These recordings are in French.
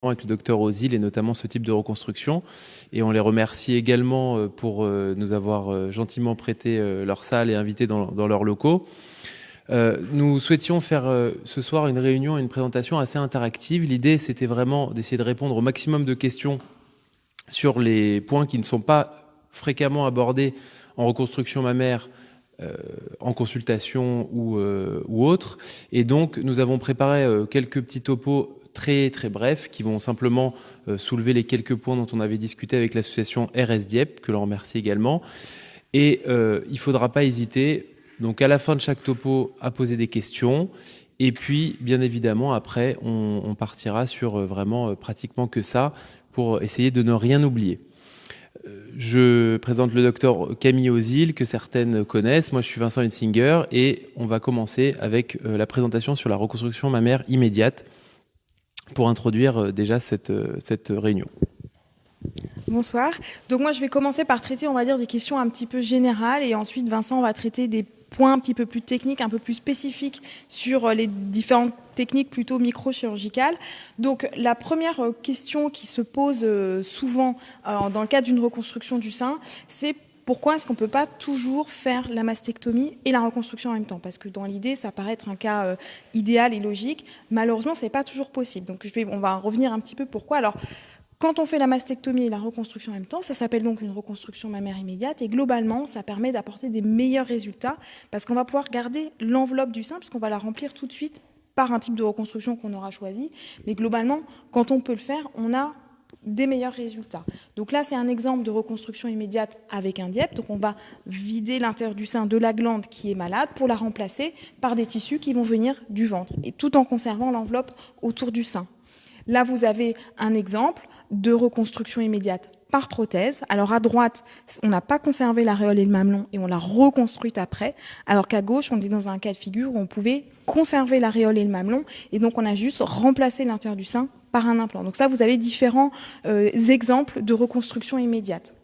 avec le docteur Ozil et notamment ce type de reconstruction. Et on les remercie également pour nous avoir gentiment prêté leur salle et invité dans leurs locaux. Nous souhaitions faire ce soir une réunion et une présentation assez interactive. L'idée, c'était vraiment d'essayer de répondre au maximum de questions sur les points qui ne sont pas fréquemment abordés en reconstruction mammaire, en consultation ou autre. Et donc, nous avons préparé quelques petits topos très très brefs qui vont simplement soulever les quelques points dont on avait discuté avec l'association RS-Dieppe, que l'on remercie également. Et il ne faudra pas hésiter, donc à la fin de chaque topo, à poser des questions. Et puis, bien évidemment, après, on partira sur vraiment pratiquement que ça pour essayer de ne rien oublier. Je présente le docteur Camille Ozil, que certaines connaissent. Moi, je suis Vincent Hensinger et on va commencer avec la présentation sur la reconstruction mammaire immédiate pour introduire déjà cette réunion. Bonsoir. Donc moi, je vais commencer par traiter, on va dire, des questions un petit peu générales et ensuite, Vincent va traiter des points un petit peu plus techniques, un peu plus spécifiques sur les différentes techniques plutôt microchirurgicales. Donc la première question qui se pose souvent dans le cadre d'une reconstruction du sein, c'est pourquoi est-ce qu'on ne peut pas toujours faire la mastectomie et la reconstruction en même temps? Parce que dans l'idée, ça paraît être un cas idéal et logique. Malheureusement, ce n'est pas toujours possible. Donc on va revenir un petit peu pourquoi. Alors, quand on fait la mastectomie et la reconstruction en même temps, ça s'appelle donc une reconstruction mammaire immédiate et globalement, ça permet d'apporter des meilleurs résultats parce qu'on va pouvoir garder l'enveloppe du sein puisqu'on va la remplir tout de suite par un type de reconstruction qu'on aura choisi. Mais globalement, quand on peut le faire, on a des meilleurs résultats. Donc là, c'est un exemple de reconstruction immédiate avec un DIEP. Donc on va vider l'intérieur du sein de la glande qui est malade pour la remplacer par des tissus qui vont venir du ventre et tout en conservant l'enveloppe autour du sein. Là, vous avez un exemple de reconstruction immédiate par prothèse. Alors à droite, on n'a pas conservé l'aréole et le mamelon et on l'a reconstruite après, alors qu'à gauche, on est dans un cas de figure où on pouvait conserver l'aréole et le mamelon et donc on a juste remplacé l'intérieur du sein par un implant. Donc ça, vous avez différents exemples de reconstruction immédiate.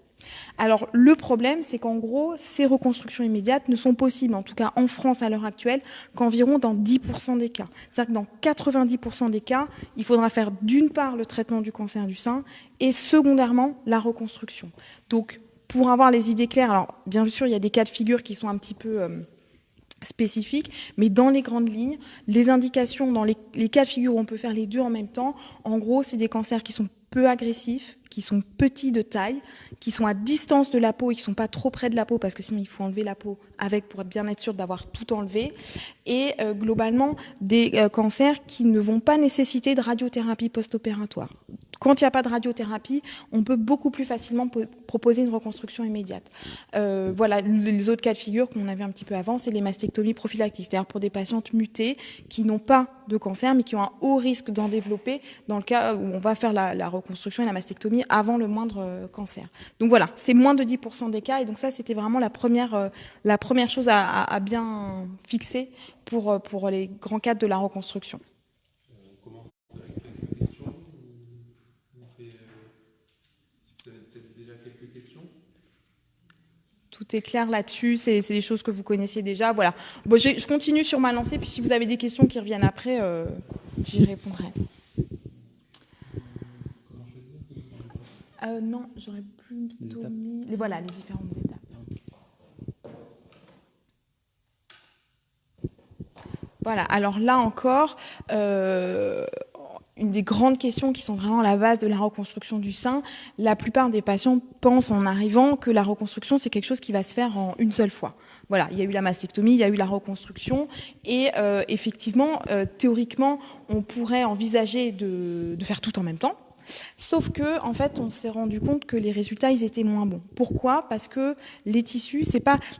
Alors le problème, c'est qu'en gros, ces reconstructions immédiates ne sont possibles, en tout cas en France à l'heure actuelle, qu'environ dans 10% des cas. C'est-à-dire que dans 90% des cas, il faudra faire d'une part le traitement du cancer du sein et secondairement la reconstruction. Donc pour avoir les idées claires, alors bien sûr, il y a des cas de figure qui sont un petit peu spécifiques, mais dans les grandes lignes, les indications dans les cas de figure où on peut faire les deux en même temps, en gros, c'est des cancers qui sont peu agressifs, qui sont petits de taille, qui sont à distance de la peau et qui ne sont pas trop près de la peau parce que sinon il faut enlever la peau avec pour bien être sûr d'avoir tout enlevé. Et globalement, des cancers qui ne vont pas nécessiter de radiothérapie post-opératoire. Quand il n'y a pas de radiothérapie, on peut beaucoup plus facilement proposer une reconstruction immédiate. Voilà, les autres cas de figure qu'on avait un petit peu avant, c'est les mastectomies prophylactiques, c'est-à-dire pour des patientes mutées qui n'ont pas de cancer mais qui ont un haut risque d'en développer dans le cas où on va faire la reconstruction et la mastectomie avant le moindre cancer. Donc voilà, c'est moins de 10% des cas et donc ça c'était vraiment la première chose à bien fixer pour les grands cadres de la reconstruction. On commence avec quelques questions. Vous avez peut-être déjà quelques questions. Tout est clair là-dessus, c'est des choses que vous connaissiez déjà. Voilà. Bon, je continue sur ma lancée, puis si vous avez des questions qui reviennent après, j'y répondrai. Non, j'aurais plutôt mis... Voilà, les différentes étapes. Voilà, alors là encore, une des grandes questions qui sont vraiment la base de la reconstruction du sein, la plupart des patients pensent en arrivant que la reconstruction, c'est quelque chose qui va se faire en une seule fois. Voilà, il y a eu la mastectomie, il y a eu la reconstruction et effectivement, théoriquement, on pourrait envisager de faire tout en même temps. Sauf que, en fait, on s'est rendu compte que les résultats, ils étaient moins bons. Pourquoi? Parce que les tissus,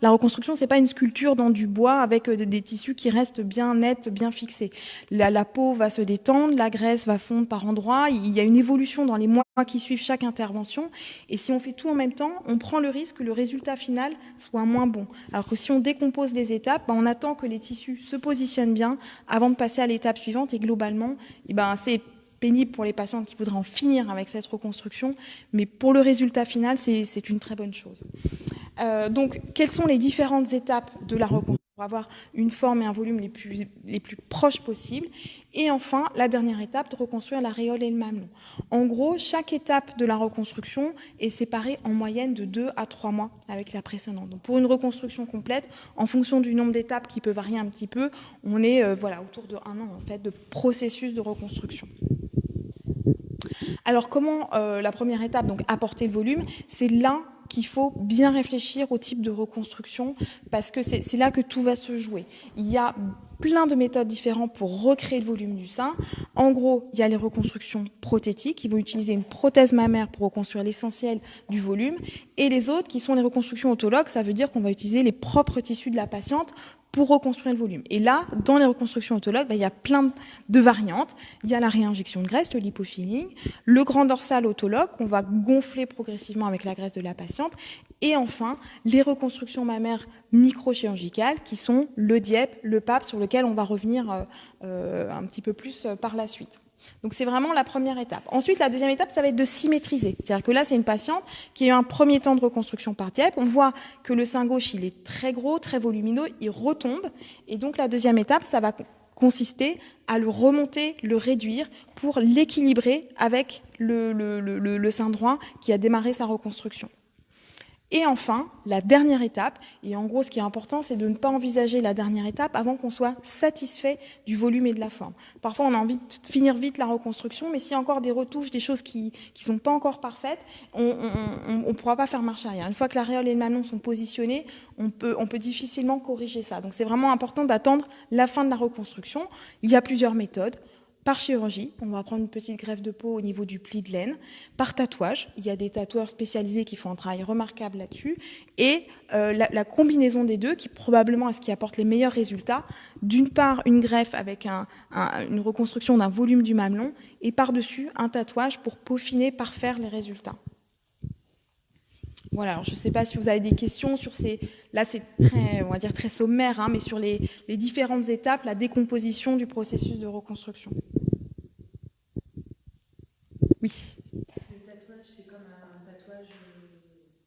la reconstruction, c'est pas une sculpture dans du bois avec des tissus qui restent bien nets, bien fixés. La peau va se détendre, la graisse va fondre par endroits. Il y a une évolution dans les mois qui suivent chaque intervention. Et si on fait tout en même temps, on prend le risque que le résultat final soit moins bon. Alors que si on décompose les étapes, on attend que les tissus se positionnent bien avant de passer à l'étape suivante. Et globalement, c'est pénible pour les patients qui voudraient en finir avec cette reconstruction, mais pour le résultat final, c'est une très bonne chose. Donc, quelles sont les différentes étapes de la reconstruction? pour avoir une forme et un volume les plus proches possibles. Et enfin, la dernière étape, de reconstruire l'aréole et le mamelon. En gros, chaque étape de la reconstruction est séparée en moyenne de 2 à 3 mois avec la précédente. Donc pour une reconstruction complète, en fonction du nombre d'étapes qui peut varier un petit peu, on est autour de 1 an en fait, de processus de reconstruction. Alors comment la première étape, donc apporter le volume, c'est là qu'il faut bien réfléchir au type de reconstruction parce que c'est là que tout va se jouer. Il y a plein de méthodes différentes pour recréer le volume du sein. En gros, il y a les reconstructions prothétiques qui vont utiliser une prothèse mammaire pour reconstruire l'essentiel du volume et les autres qui sont les reconstructions autologues, ça veut dire qu'on va utiliser les propres tissus de la patiente pour reconstruire le volume. Et là, dans les reconstructions autologues, il y a plein de variantes. Il y a la réinjection de graisse, le lipofilling, le grand dorsal autologue qu'on va gonfler progressivement avec la graisse de la patiente, et enfin, les reconstructions mammaires microchirurgicales qui sont le DIEP, le PAP, sur lequel on va revenir un petit peu plus par la suite. Donc c'est vraiment la première étape. Ensuite, la deuxième étape, ça va être de symétriser. C'est-à-dire que là, c'est une patiente qui a eu un premier temps de reconstruction par DIEP. On voit que le sein gauche, il est très gros, très volumineux, il retombe. Et donc la deuxième étape, ça va consister à le remonter, le réduire pour l'équilibrer avec le sein droit qui a démarré sa reconstruction. Et enfin, la dernière étape, et en gros ce qui est important, c'est de ne pas envisager la dernière étape avant qu'on soit satisfait du volume et de la forme. Parfois on a envie de finir vite la reconstruction, mais s'il y a encore des retouches, des choses qui ne sont pas encore parfaites, on ne pourra pas faire marche arrière. Une fois que l'aréole et le mamelon sont positionnés, on peut difficilement corriger ça. Donc c'est vraiment important d'attendre la fin de la reconstruction. Il y a plusieurs méthodes. Par chirurgie, on va prendre une petite greffe de peau au niveau du pli de laine. Par tatouage, il y a des tatoueurs spécialisés qui font un travail remarquable là-dessus. Et la combinaison des deux, qui probablement est ce qui apporte les meilleurs résultats, d'une part une greffe avec une reconstruction d'un volume du mamelon, et par-dessus un tatouage pour peaufiner, parfaire les résultats. Voilà, alors je ne sais pas si vous avez des questions sur ces... Là, c'est très, on va dire très sommaire, hein, mais sur les différentes étapes, la décomposition du processus de reconstruction. Oui. Le tatouage, c'est comme un tatouage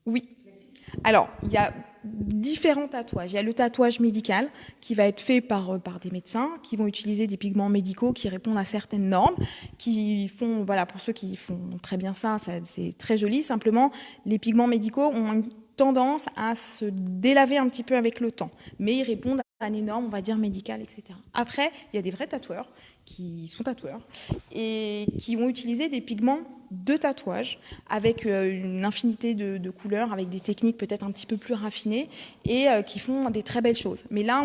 Oui. classique. Alors, il y a différents tatouages. Il y a le tatouage médical qui va être fait par des médecins qui vont utiliser des pigments médicaux qui répondent à certaines normes, qui font, voilà, pour ceux qui font très bien ça, c'est très joli. Simplement, les pigments médicaux ont une tendance à se délaver un petit peu avec le temps, mais ils répondent à une norme, on va dire, médicale, etc. Après, il y a des vrais tatoueurs qui sont tatoueurs et qui vont utiliser des pigments de tatouage avec une infinité de couleurs, avec des techniques peut-être un petit peu plus raffinées et qui font des très belles choses. Mais là,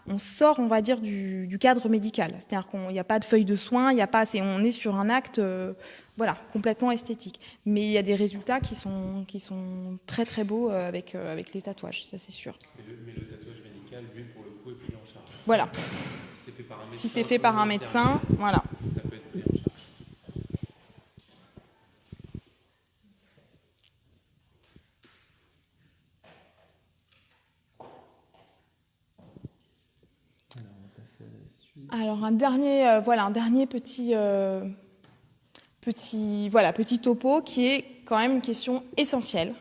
on sort, on va dire, du cadre médical. C'est-à-dire qu'il n'y a pas de feuille de soins, on est sur un acte complètement esthétique. Mais il y a des résultats qui sont très très beaux avec les tatouages, ça c'est sûr. Mais le tatouage médical, lui, pour le coup, est pris en charge. Voilà. Si c'est fait par un médecin, voilà. Ça peut être pris en charge. Alors un dernier petit topo qui est quand même une question essentielle.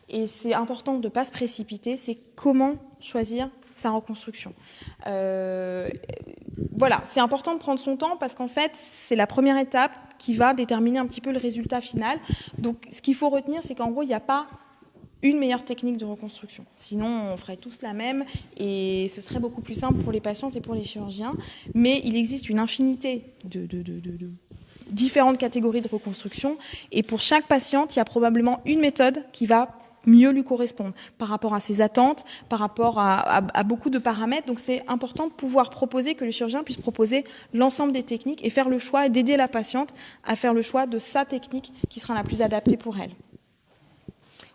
Et c'est important de ne pas se précipiter, c'est comment choisir sa reconstruction. C'est important de prendre son temps parce qu'en fait, c'est la première étape qui va déterminer un petit peu le résultat final. Donc, ce qu'il faut retenir, c'est qu'en gros, il n'y a pas une meilleure technique de reconstruction. Sinon, on ferait tous la même et ce serait beaucoup plus simple pour les patientes et pour les chirurgiens. Mais il existe une infinité de différentes catégories de reconstruction et pour chaque patiente, il y a probablement une méthode qui va mieux lui correspondre par rapport à ses attentes, par rapport à beaucoup de paramètres. Donc c'est important de pouvoir proposer, que le chirurgien puisse proposer l'ensemble des techniques et faire le choix et d'aider la patiente à faire le choix de sa technique qui sera la plus adaptée pour elle.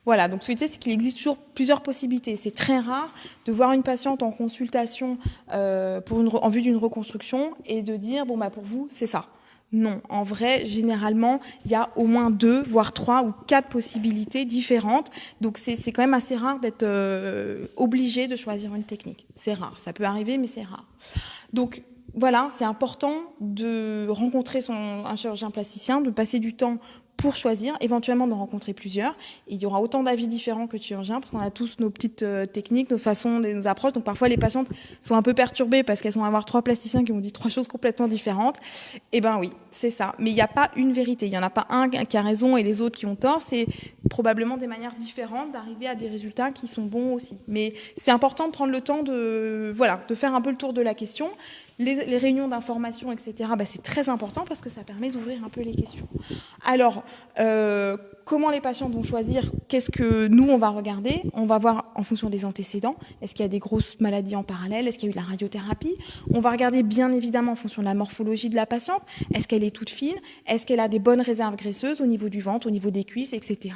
Voilà, donc ce que je disais, c'est qu'il existe toujours plusieurs possibilités. C'est très rare de voir une patiente en consultation en vue d'une reconstruction et de dire, pour vous, c'est ça. Non, en vrai, généralement, il y a au moins 2, voire 3 ou 4 possibilités différentes. Donc, c'est quand même assez rare d'être obligé de choisir une technique. C'est rare, ça peut arriver, mais c'est rare. Donc, voilà, c'est important de rencontrer un chirurgien plasticien, de passer du temps pour choisir, éventuellement d'en rencontrer plusieurs. Et il y aura autant d'avis différents que de chirurgiens, parce qu'on a tous nos petites techniques, nos façons, nos approches. Donc parfois les patientes sont un peu perturbées parce qu'elles vont avoir 3 plasticiens qui ont dit 3 choses complètement différentes. Eh ben oui, c'est ça. Mais il n'y a pas une vérité. Il n'y en a pas un qui a raison et les autres qui ont tort. C'est probablement des manières différentes d'arriver à des résultats qui sont bons aussi. Mais c'est important de prendre le temps de faire un peu le tour de la question. Les réunions d'information, etc., c'est très important parce que ça permet d'ouvrir un peu les questions. Alors, comment les patients vont choisir? Qu'est-ce que nous, on va regarder? On va voir en fonction des antécédents. Est-ce qu'il y a des grosses maladies en parallèle? Est-ce qu'il y a eu de la radiothérapie? On va regarder bien évidemment en fonction de la morphologie de la patiente. Est-ce qu'elle est toute fine? Est-ce qu'elle a des bonnes réserves graisseuses au niveau du ventre, au niveau des cuisses, etc.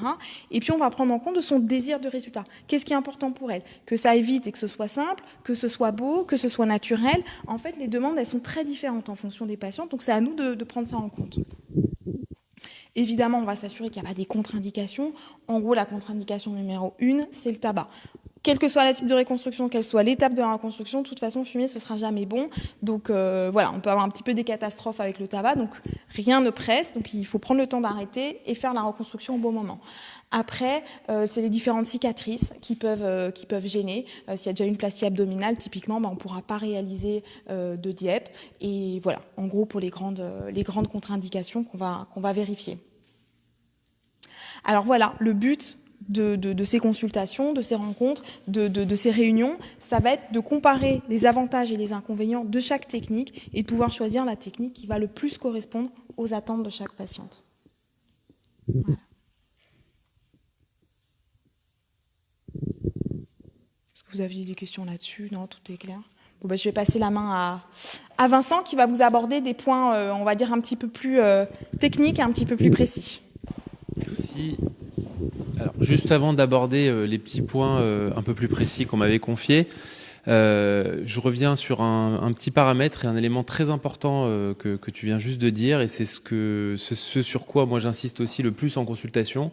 Et puis, on va prendre en compte de son désir de résultat. Qu'est-ce qui est important pour elle? Que ça aille vite et que ce soit simple, que ce soit beau, que ce soit naturel. En fait, les demandes, elles sont très différentes en fonction des patients. Donc, c'est à nous de prendre ça en compte. Évidemment, on va s'assurer qu'il n'y a pas des contre-indications. En gros, la contre-indication numéro 1, c'est le tabac. Quel que soit le type de reconstruction, quelle soit l'étape de la reconstruction, de toute façon, fumer, ce ne sera jamais bon. Donc voilà, on peut avoir un petit peu des catastrophes avec le tabac. Donc rien ne presse. Donc il faut prendre le temps d'arrêter et faire la reconstruction au bon moment. Après, c'est les différentes cicatrices qui peuvent gêner. S'il y a déjà une plastie abdominale, typiquement, on ne pourra pas réaliser de DIEP. Et voilà, en gros, pour les grandes contre-indications qu'on va vérifier. Alors voilà, le but de ces consultations, de ces rencontres, de ces réunions, ça va être de comparer les avantages et les inconvénients de chaque technique et de pouvoir choisir la technique qui va le plus correspondre aux attentes de chaque patiente. Voilà. Est-ce que vous aviez des questions là-dessus? Non, tout est clair. Bon, je vais passer la main à Vincent qui va vous aborder des points, on va dire, un petit peu plus techniques et un petit peu plus précis. Merci. Alors, juste avant d'aborder les petits points un peu plus précis qu'on m'avait confiés, je reviens sur un petit paramètre et un élément très important que tu viens juste de dire, et c'est ce sur quoi moi j'insiste aussi le plus en consultation.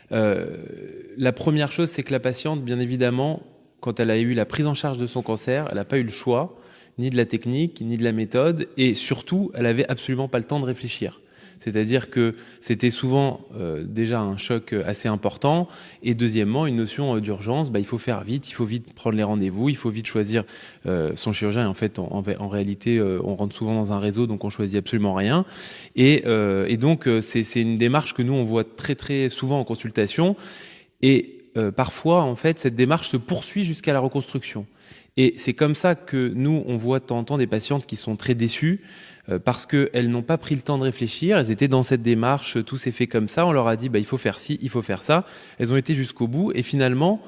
La première chose, c'est que la patiente, bien évidemment, quand elle a eu la prise en charge de son cancer, elle n'a pas eu le choix, ni de la technique, ni de la méthode, et surtout, elle n'avait absolument pas le temps de réfléchir. C'est-à-dire que c'était souvent déjà un choc assez important, et deuxièmement, une notion d'urgence, il faut faire vite, il faut vite prendre les rendez-vous, il faut vite choisir son chirurgien, et en fait, en réalité, on rentre souvent dans un réseau, donc on choisit absolument rien, et donc c'est une démarche que nous, on voit très très souvent en consultation, et parfois, en fait, cette démarche se poursuit jusqu'à la reconstruction. Et c'est comme ça que nous, on voit de temps en temps des patientes qui sont très déçues parce qu'elles n'ont pas pris le temps de réfléchir. Elles étaient dans cette démarche, tout s'est fait comme ça. On leur a dit, il faut faire ci, il faut faire ça. Elles ont été jusqu'au bout. Et finalement,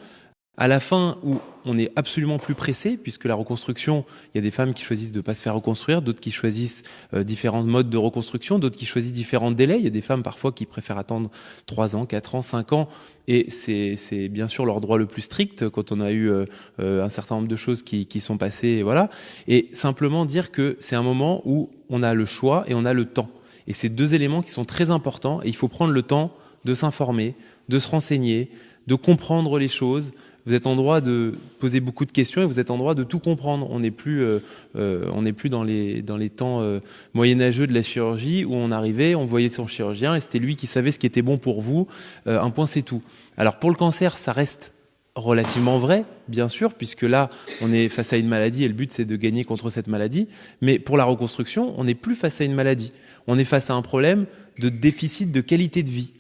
à la fin où on est absolument plus pressé, puisque la reconstruction, il y a des femmes qui choisissent de ne pas se faire reconstruire, d'autres qui choisissent différents modes de reconstruction, d'autres qui choisissent différents délais. Il y a des femmes parfois qui préfèrent attendre 3 ans, 4 ans, 5 ans, et c'est bien sûr leur droit le plus strict quand on a eu un certain nombre de choses qui sont passées, voilà. Et simplement dire que c'est un moment où on a le choix et on a le temps. Et c'est 2 éléments qui sont très importants, et il faut prendre le temps de s'informer, de se renseigner, de comprendre les choses. Vous êtes en droit de poser beaucoup de questions et vous êtes en droit de tout comprendre. On n'est plus dans les temps moyenâgeux de la chirurgie où on arrivait, on voyait son chirurgien et c'était lui qui savait ce qui était bon pour vous. Un point, c'est tout. Alors pour le cancer, ça reste relativement vrai, bien sûr, puisque là, on est face à une maladie et le but, c'est de gagner contre cette maladie. Mais pour la reconstruction, on n'est plus face à une maladie. On est face à un problème de déficit de qualité de vie.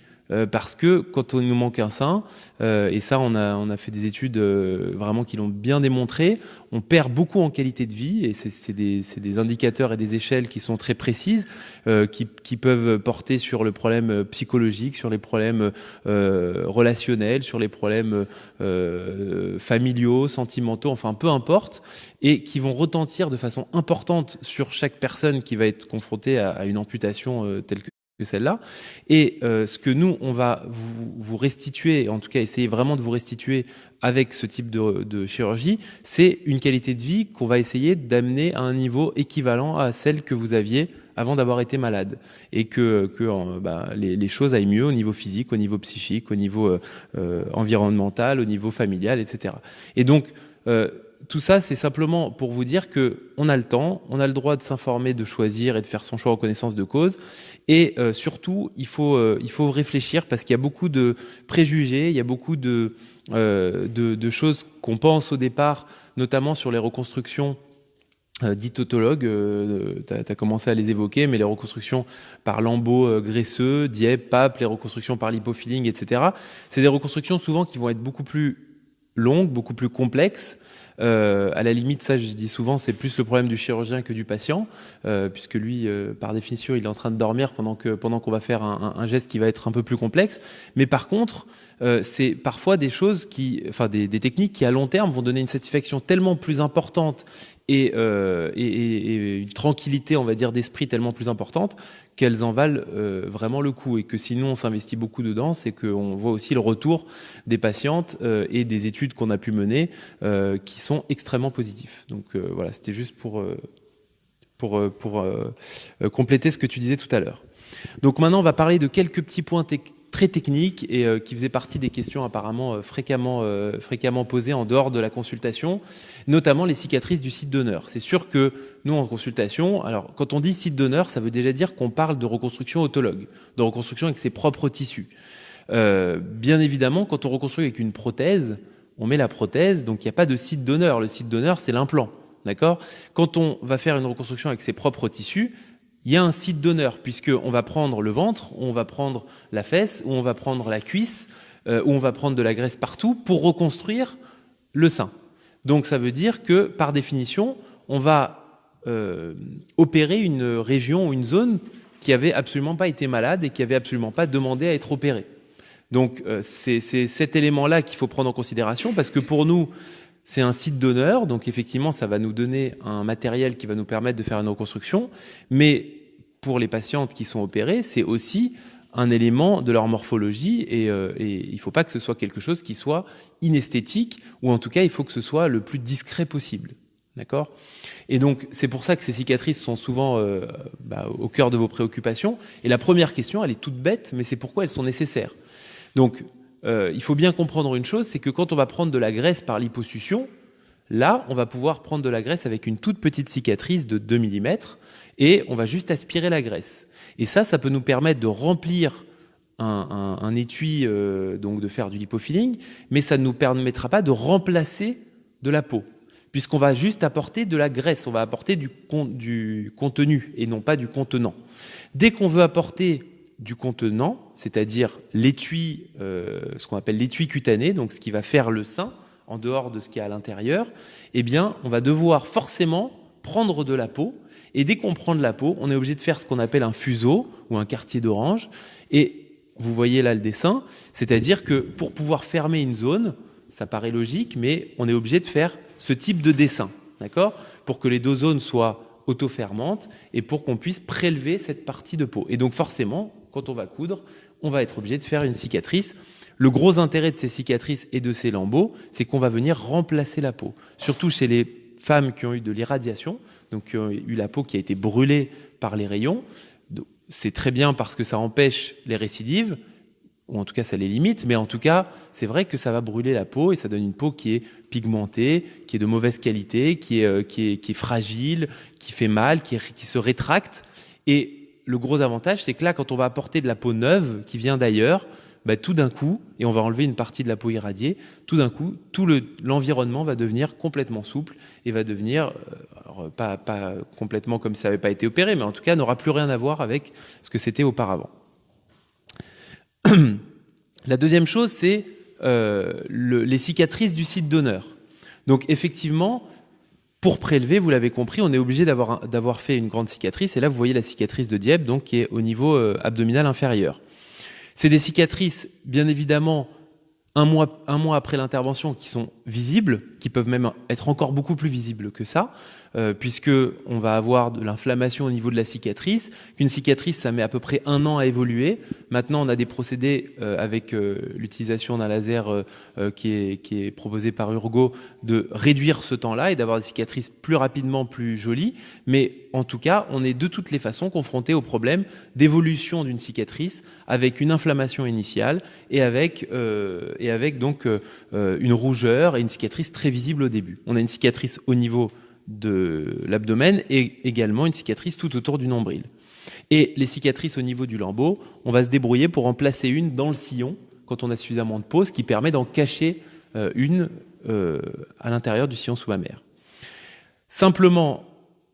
Parce que quand on nous manque un sein, et ça on a fait des études vraiment qui l'ont bien démontré, on perd beaucoup en qualité de vie, et c'est des indicateurs et des échelles qui sont très précises, qui peuvent porter sur le problème psychologique, sur les problèmes relationnels, sur les problèmes familiaux, sentimentaux, enfin peu importe, et qui vont retentir de façon importante sur chaque personne qui va être confrontée à une amputation telle que celle-là. Et ce que nous, on va vous restituer, en tout cas essayer vraiment de vous restituer avec ce type de chirurgie, c'est une qualité de vie qu'on va essayer d'amener à un niveau équivalent à celle que vous aviez avant d'avoir été malade. Et que les choses aillent mieux au niveau physique, au niveau psychique, au niveau environnemental, au niveau familial, etc. Et donc, tout ça, c'est simplement pour vous dire qu'on a le temps, on a le droit de s'informer, de choisir et de faire son choix en connaissance de cause. Et surtout, il faut réfléchir parce qu'il y a beaucoup de préjugés, il y a beaucoup de choses qu'on pense au départ, notamment sur les reconstructions dites autologues. Tu as commencé à les évoquer, mais les reconstructions par lambeaux graisseux, Dieppe, Pape, les reconstructions par lipofilling, etc. C'est des reconstructions souvent qui vont être beaucoup plus longues, beaucoup plus complexes. À la limite, ça, je dis souvent, c'est plus le problème du chirurgien que du patient, puisque lui, par définition, il est en train de dormir pendant qu'on va faire un geste qui va être un peu plus complexe. Mais par contre, c'est parfois des choses des techniques qui, à long terme, vont donner une satisfaction tellement plus importante et une tranquillité, on va dire, d'esprit tellement plus importante qu'elles en valent vraiment le coup. Et que sinon on s'investit beaucoup dedans, c'est qu'on voit aussi le retour des patientes et des études qu'on a pu mener qui sont extrêmement positifs. Donc voilà, c'était juste pour compléter ce que tu disais tout à l'heure. Donc maintenant, on va parler de quelques petits points très techniques et qui faisaient partie des questions apparemment fréquemment posées en dehors de la consultation, notamment les cicatrices du site donneur. C'est sûr que nous, en consultation, alors quand on dit site donneur, ça veut déjà dire qu'on parle de reconstruction autologue, de reconstruction avec ses propres tissus. Bien évidemment, quand on reconstruit avec une prothèse, on met la prothèse, donc il n'y a pas de site donneur. Le site donneur, c'est l'implant. D'accord ? Quand on va faire une reconstruction avec ses propres tissus, il y a un site donneur, puisqu'on va prendre le ventre, on va prendre la fesse, ou on va prendre la cuisse, ou on va prendre de la graisse partout pour reconstruire le sein. Donc ça veut dire que, par définition, on va opérer une région ou une zone qui avait absolument pas été malade et qui avait absolument pas demandé à être opérée. Donc c'est cet élément-là qu'il faut prendre en considération, parce que pour nous, c'est un site donneur, donc effectivement, ça va nous donner un matériel qui va nous permettre de faire une reconstruction, mais pour les patientes qui sont opérées, c'est aussi un élément de leur morphologie et il ne faut pas que ce soit quelque chose qui soit inesthétique, ou en tout cas, il faut que ce soit le plus discret possible. D'accord ? Et donc, c'est pour ça que ces cicatrices sont souvent au cœur de vos préoccupations. Et la première question, elle est toute bête, mais c'est pourquoi elles sont nécessaires. Donc, il faut bien comprendre une chose, c'est que quand on va prendre de la graisse par liposuction, là, on va pouvoir prendre de la graisse avec une toute petite cicatrice de 2 mm et on va juste aspirer la graisse. Et ça peut nous permettre de remplir un étui, donc de faire du lipofilling, mais ça ne nous permettra pas de remplacer de la peau, puisqu'on va juste apporter de la graisse, on va apporter du contenu et non pas du contenant. Dès qu'on veut apporter du contenant, c'est-à-dire l'étui, ce qu'on appelle l'étui cutané, donc ce qui va faire le sein, en dehors de ce qu'il y a à l'intérieur, eh bien, on va devoir forcément prendre de la peau. Et dès qu'on prend de la peau, on est obligé de faire ce qu'on appelle un fuseau ou un quartier d'orange. Et vous voyez là le dessin, c'est-à-dire que pour pouvoir fermer une zone, ça paraît logique, mais on est obligé de faire ce type de dessin, d'accord ? Pour que les deux zones soient auto-fermantes et pour qu'on puisse prélever cette partie de peau. Et donc forcément, quand on va coudre, on va être obligé de faire une cicatrice. Le gros intérêt de ces cicatrices et de ces lambeaux, c'est qu'on va venir remplacer la peau. Surtout chez les femmes qui ont eu de l'irradiation, donc qui ont eu la peau qui a été brûlée par les rayons. C'est très bien parce que ça empêche les récidives, ou en tout cas ça les limite, mais en tout cas, c'est vrai que ça va brûler la peau et ça donne une peau qui est pigmentée, qui est de mauvaise qualité, qui est fragile, qui fait mal, qui se rétracte. Et le gros avantage, c'est que là, quand on va apporter de la peau neuve qui vient d'ailleurs, tout d'un coup, et on va enlever une partie de la peau irradiée, tout d'un coup, tout l'environnement va devenir complètement souple et va devenir, alors pas complètement comme si ça n'avait pas été opéré, mais en tout cas n'aura plus rien à voir avec ce que c'était auparavant. La deuxième chose, c'est les cicatrices du site donneur. Donc effectivement, pour prélever, vous l'avez compris, on est obligé d'avoir fait une grande cicatrice. Et là, vous voyez la cicatrice de Dieppe, donc, qui est au niveau abdominal inférieur. C'est des cicatrices, bien évidemment, un mois après l'intervention, qui sont visibles, qui peuvent même être encore beaucoup plus visibles que ça, puisque on va avoir de l'inflammation au niveau de la cicatrice. Une cicatrice, ça met à peu près 1 an à évoluer. Maintenant, on a des procédés avec l'utilisation d'un laser qui est proposé par Urgo, de réduire ce temps-là et d'avoir des cicatrices plus rapidement, plus jolies. Mais en tout cas, on est de toutes les façons confronté au problème d'évolution d'une cicatrice avec une inflammation initiale et avec donc une rougeur et une cicatrice très visible au début. On a une cicatrice au niveau de l'abdomen et également une cicatrice tout autour du nombril. Et les cicatrices au niveau du lambeau, on va se débrouiller pour en placer une dans le sillon quand on a suffisamment de peau, ce qui permet d'en cacher une à l'intérieur du sillon sous-mammaire. Simplement,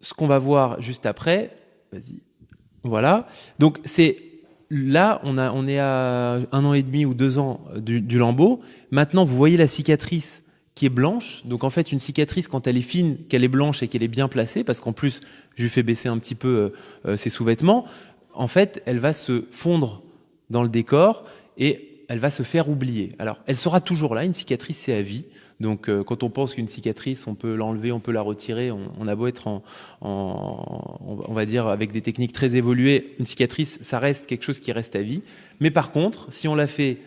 ce qu'on va voir juste après, vas-y, voilà. Donc c'est là, on est à 1 an et demi ou 2 ans du lambeau. Maintenant, vous voyez la cicatrice qui est blanche. Donc en fait, une cicatrice, quand elle est fine, qu'elle est blanche et qu'elle est bien placée, parce qu'en plus, je lui fais baisser un petit peu ses sous-vêtements, en fait, elle va se fondre dans le décor et elle va se faire oublier. Alors, elle sera toujours là. Une cicatrice, c'est à vie. Donc, quand on pense qu'une cicatrice, on peut l'enlever, on peut la retirer, on a beau être on va dire, avec des techniques très évoluées, une cicatrice, ça reste quelque chose qui reste à vie. Mais par contre, si on la fait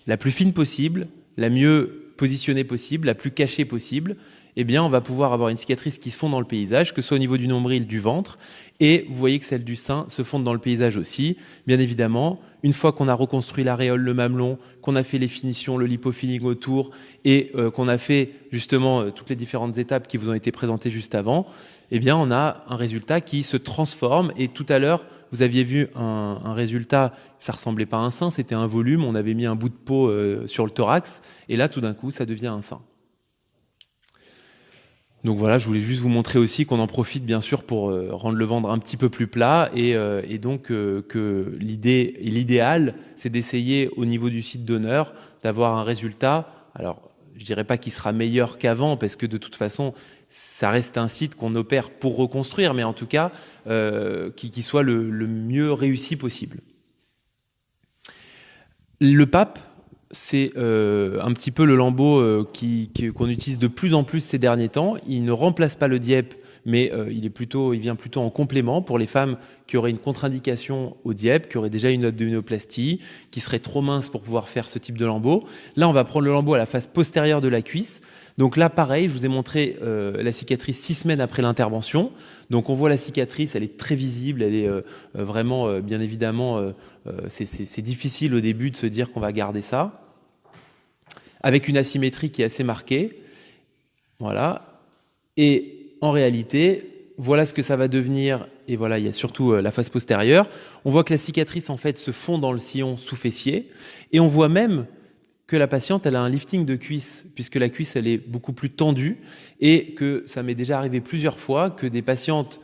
la plus fine possible, la mieux positionnée possible, la plus cachée possible, eh bien, on va pouvoir avoir une cicatrice qui se fond dans le paysage, que ce soit au niveau du nombril, du ventre, et vous voyez que celle du sein se fonde dans le paysage aussi. Bien évidemment, une fois qu'on a reconstruit l'aréole, le mamelon, qu'on a fait les finitions, le lipofilling autour, et qu'on a fait justement toutes les différentes étapes qui vous ont été présentées juste avant, eh bien, on a un résultat qui se transforme. Et tout à l'heure, vous aviez vu un résultat, ça ressemblait pas à un sein, c'était un volume, on avait mis un bout de peau sur le thorax, et là, tout d'un coup, ça devient un sein. Donc voilà, je voulais juste vous montrer aussi qu'on en profite bien sûr pour rendre le ventre un petit peu plus plat et donc que l'idée et l'idéal, c'est d'essayer au niveau du site donneur d'avoir un résultat. Alors, je dirais pas qu'il sera meilleur qu'avant parce que de toute façon, ça reste un site qu'on opère pour reconstruire, mais en tout cas, qui soit le mieux réussi possible. Le PAP, c'est un petit peu le lambeau qu'on utilise de plus en plus ces derniers temps. Il ne remplace pas le DIEP, mais il vient plutôt en complément pour les femmes qui auraient une contre-indication au DIEP, qui auraient déjà une abdominoplastie, qui seraient trop minces pour pouvoir faire ce type de lambeau. Là, on va prendre le lambeau à la face postérieure de la cuisse. Donc là, pareil, je vous ai montré la cicatrice 6 semaines après l'intervention. Donc on voit la cicatrice, elle est très visible, elle est vraiment, bien évidemment, c'est difficile au début de se dire qu'on va garder ça. Avec une asymétrie qui est assez marquée. Voilà. Et en réalité, voilà ce que ça va devenir. Et voilà, il y a surtout la face postérieure. On voit que la cicatrice, en fait, se fond dans le sillon sous-fessier. Et on voit même que la patiente, elle a un lifting de cuisse, puisque la cuisse, elle est beaucoup plus tendue, et que ça m'est déjà arrivé plusieurs fois que des patientes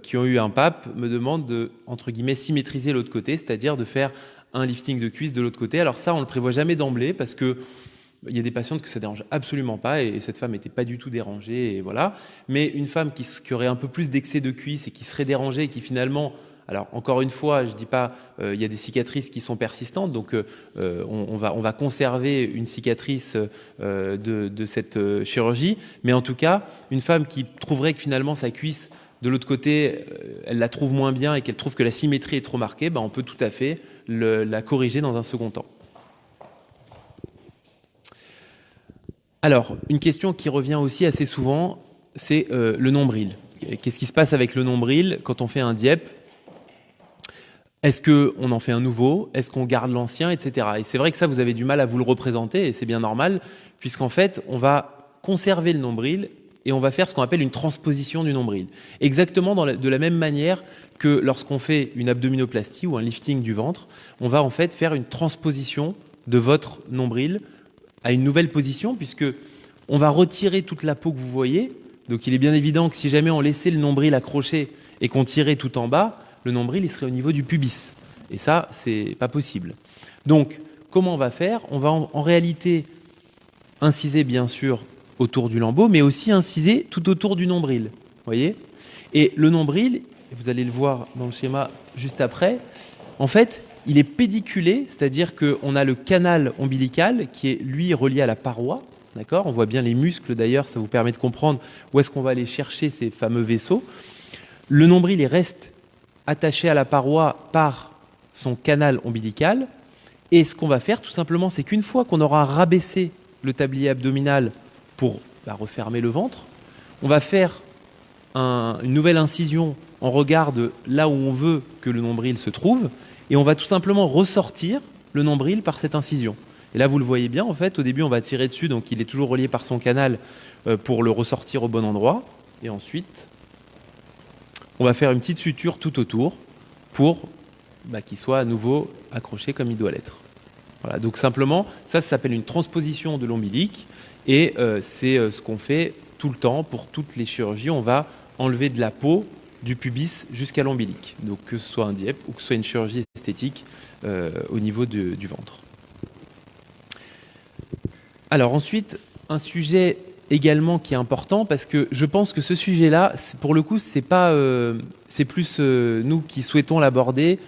qui ont eu un PAP me demandent de, entre guillemets, symétriser l'autre côté, c'est-à-dire de faire un lifting de cuisse de l'autre côté. Alors ça, on le prévoit jamais d'emblée, parce que il y a des patientes que ça dérange absolument pas, et cette femme n'était pas du tout dérangée, et voilà. Mais une femme qui aurait un peu plus d'excès de cuisse et qui serait dérangée, et qui finalement... Alors, encore une fois, je ne dis pas il y a des cicatrices qui sont persistantes, donc on va conserver une cicatrice de cette chirurgie, mais en tout cas, une femme qui trouverait que finalement sa cuisse, de l'autre côté, elle la trouve moins bien et qu'elle trouve que la symétrie est trop marquée, on peut tout à fait la corriger dans un second temps. Alors, une question qui revient aussi assez souvent, c'est le nombril. Qu'est-ce qui se passe avec le nombril quand on fait un DIEP ? Est-ce qu'on en fait un nouveau ? Est-ce qu'on garde l'ancien, etc. Et c'est vrai que ça, vous avez du mal à vous le représenter, et c'est bien normal, puisqu'en fait, on va conserver le nombril et on va faire ce qu'on appelle une transposition du nombril. Exactement de la même manière que lorsqu'on fait une abdominoplastie ou un lifting du ventre, on va en fait faire une transposition de votre nombril à une nouvelle position, puisque on va retirer toute la peau que vous voyez. Donc il est bien évident que si jamais on laissait le nombril accroché et qu'on tirait tout en bas, le nombril, il serait au niveau du pubis. Et ça, c'est pas possible. Donc, comment on va faire ? On va en réalité inciser, bien sûr, autour du lambeau, mais aussi inciser tout autour du nombril. Voyez ? Et le nombril, vous allez le voir dans le schéma juste après, en fait, il est pédiculé, c'est-à-dire qu'on a le canal ombilical qui est, lui, relié à la paroi. D'accord ? On voit bien les muscles, d'ailleurs, ça vous permet de comprendre où est-ce qu'on va aller chercher ces fameux vaisseaux. Le nombril, il reste attaché à la paroi par son canal ombilical. Et ce qu'on va faire, tout simplement, c'est qu'une fois qu'on aura rabaissé le tablier abdominal pour refermer le ventre, on va faire une nouvelle incision en regard de là où on veut que le nombril se trouve, et on va tout simplement ressortir le nombril par cette incision. Et là, vous le voyez bien, en fait, au début, on va tirer dessus, donc il est toujours relié par son canal pour le ressortir au bon endroit. Et ensuite, on va faire une petite suture tout autour pour qu'il soit à nouveau accroché comme il doit l'être. Voilà, donc simplement, ça s'appelle une transposition de l'ombilique et c'est ce qu'on fait tout le temps pour toutes les chirurgies. On va enlever de la peau du pubis jusqu'à l'ombilique, donc que ce soit un DIEP ou que ce soit une chirurgie esthétique au niveau du ventre. Alors ensuite, un sujet également qui est important parce que je pense que ce sujet-là, pour le coup, c'est plus nous qui souhaitons l'aborder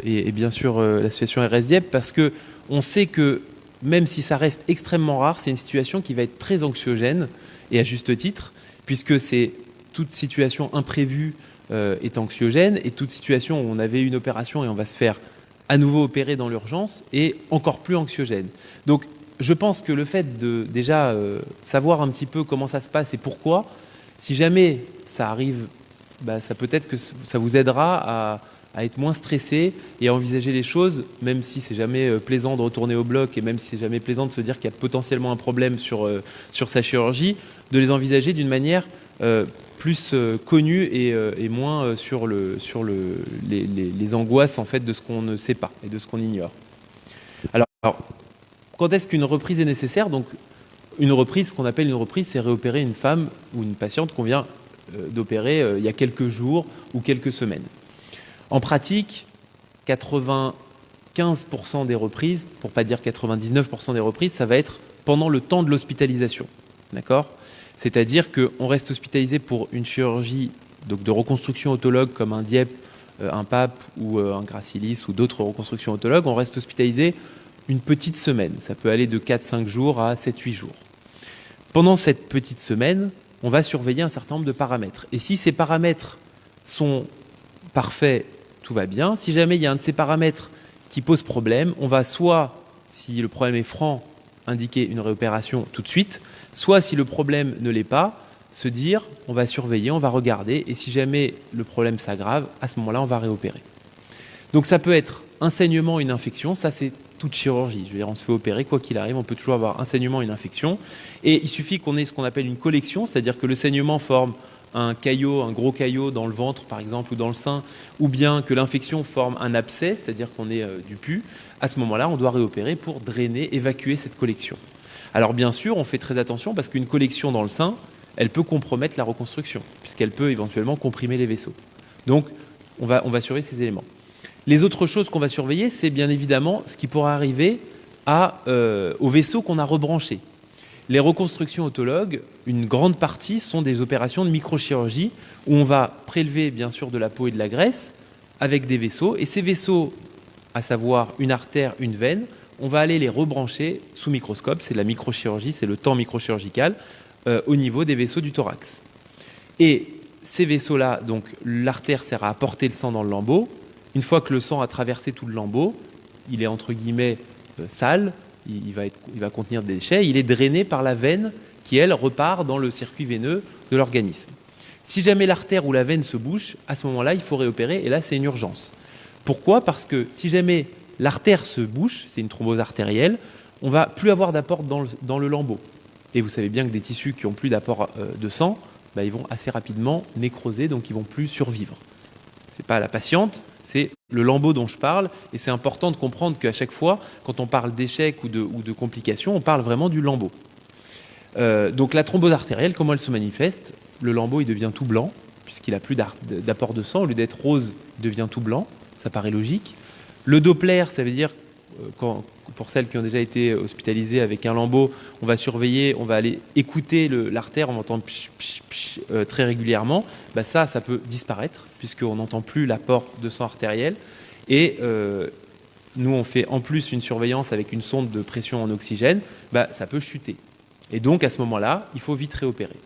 et bien sûr l'association RS DIEP parce que on sait que même si ça reste extrêmement rare, c'est une situation qui va être très anxiogène et à juste titre puisque c'est toute situation imprévue est anxiogène et toute situation où on avait une opération et on va se faire à nouveau opérer dans l'urgence est encore plus anxiogène. Donc je pense que le fait de déjà savoir un petit peu comment ça se passe et pourquoi, si jamais ça arrive, ça peut-être que ça vous aidera à être moins stressé et à envisager les choses, même si c'est jamais plaisant de retourner au bloc et même si c'est jamais plaisant de se dire qu'il y a potentiellement un problème sur sa chirurgie, de les envisager d'une manière plus connue et moins sur les angoisses en fait de ce qu'on ne sait pas et de ce qu'on ignore. Alors quand est-ce qu'une reprise est nécessaire? Donc, une reprise, ce qu'on appelle une reprise, c'est réopérer une femme ou une patiente qu'on vient d'opérer il y a quelques jours ou quelques semaines. En pratique, 95% des reprises, pour ne pas dire 99% des reprises, ça va être pendant le temps de l'hospitalisation. D'accord? C'est-à-dire qu'on reste hospitalisé pour une chirurgie donc de reconstruction autologue comme un DIEP, un PAP ou un gracilis ou d'autres reconstructions autologues. On reste hospitalisé une petite semaine. Ça peut aller de 4-5 jours à 7-8 jours. Pendant cette petite semaine, on va surveiller un certain nombre de paramètres. Et si ces paramètres sont parfaits, tout va bien. Si jamais il y a un de ces paramètres qui pose problème, on va soit, si le problème est franc, indiquer une réopération tout de suite, soit si le problème ne l'est pas, se dire on va surveiller, on va regarder, et si jamais le problème s'aggrave, à ce moment-là, on va réopérer. Donc ça peut être un saignement, une infection, ça c'est toute chirurgie. Je veux dire, on se fait opérer, quoi qu'il arrive, on peut toujours avoir un saignement, une infection. Et il suffit qu'on ait ce qu'on appelle une collection, c'est-à-dire que le saignement forme un caillot, un gros caillot dans le ventre, par exemple, ou dans le sein, ou bien que l'infection forme un abcès, c'est-à-dire qu'on ait du pus. À ce moment-là, on doit réopérer pour drainer, évacuer cette collection. Alors bien sûr, on fait très attention parce qu'une collection dans le sein, elle peut compromettre la reconstruction, puisqu'elle peut éventuellement comprimer les vaisseaux. Donc, on va surveiller ces éléments. Les autres choses qu'on va surveiller, c'est bien évidemment ce qui pourra arriver aux vaisseaux qu'on a rebranchés. Les reconstructions autologues, une grande partie sont des opérations de microchirurgie où on va prélever bien sûr de la peau et de la graisse avec des vaisseaux. Et ces vaisseaux, à savoir une artère, une veine, on va aller les rebrancher sous microscope. C'est la microchirurgie, c'est le temps microchirurgical au niveau des vaisseaux du thorax. Et ces vaisseaux-là, donc l'artère sert à apporter le sang dans le lambeau. Une fois que le sang a traversé tout le lambeau, il est entre guillemets sale, il va contenir des déchets, il est drainé par la veine qui, elle, repart dans le circuit veineux de l'organisme. Si jamais l'artère ou la veine se bouche, à ce moment-là, il faut réopérer et là, c'est une urgence. Pourquoi? Parce que si jamais l'artère se bouche, c'est une thrombose artérielle, on va plus avoir d'apport dans le lambeau. Et vous savez bien que des tissus qui ont plus d'apport de sang, ils vont assez rapidement nécroser, donc ils vont plus survivre. C'est pas la patiente, c'est le lambeau dont je parle, et c'est important de comprendre qu'à chaque fois, quand on parle d'échec ou de complications, on parle vraiment du lambeau. Donc la thrombose artérielle, comment elle se manifeste? Le lambeau, il devient tout blanc, puisqu'il n'a plus d'apport de sang. Au lieu d'être rose, il devient tout blanc, ça paraît logique. Le Doppler, ça veut dire, pour celles qui ont déjà été hospitalisées avec un lambeau, on va surveiller, on va aller écouter l'artère, on va entendre psh, psh, psh, très régulièrement. Ça peut disparaître, puisqu'on n'entend plus l'apport de sang artériel. Et nous, on fait en plus une surveillance avec une sonde de pression en oxygène, ça peut chuter. Et donc, à ce moment-là, il faut vite réopérer.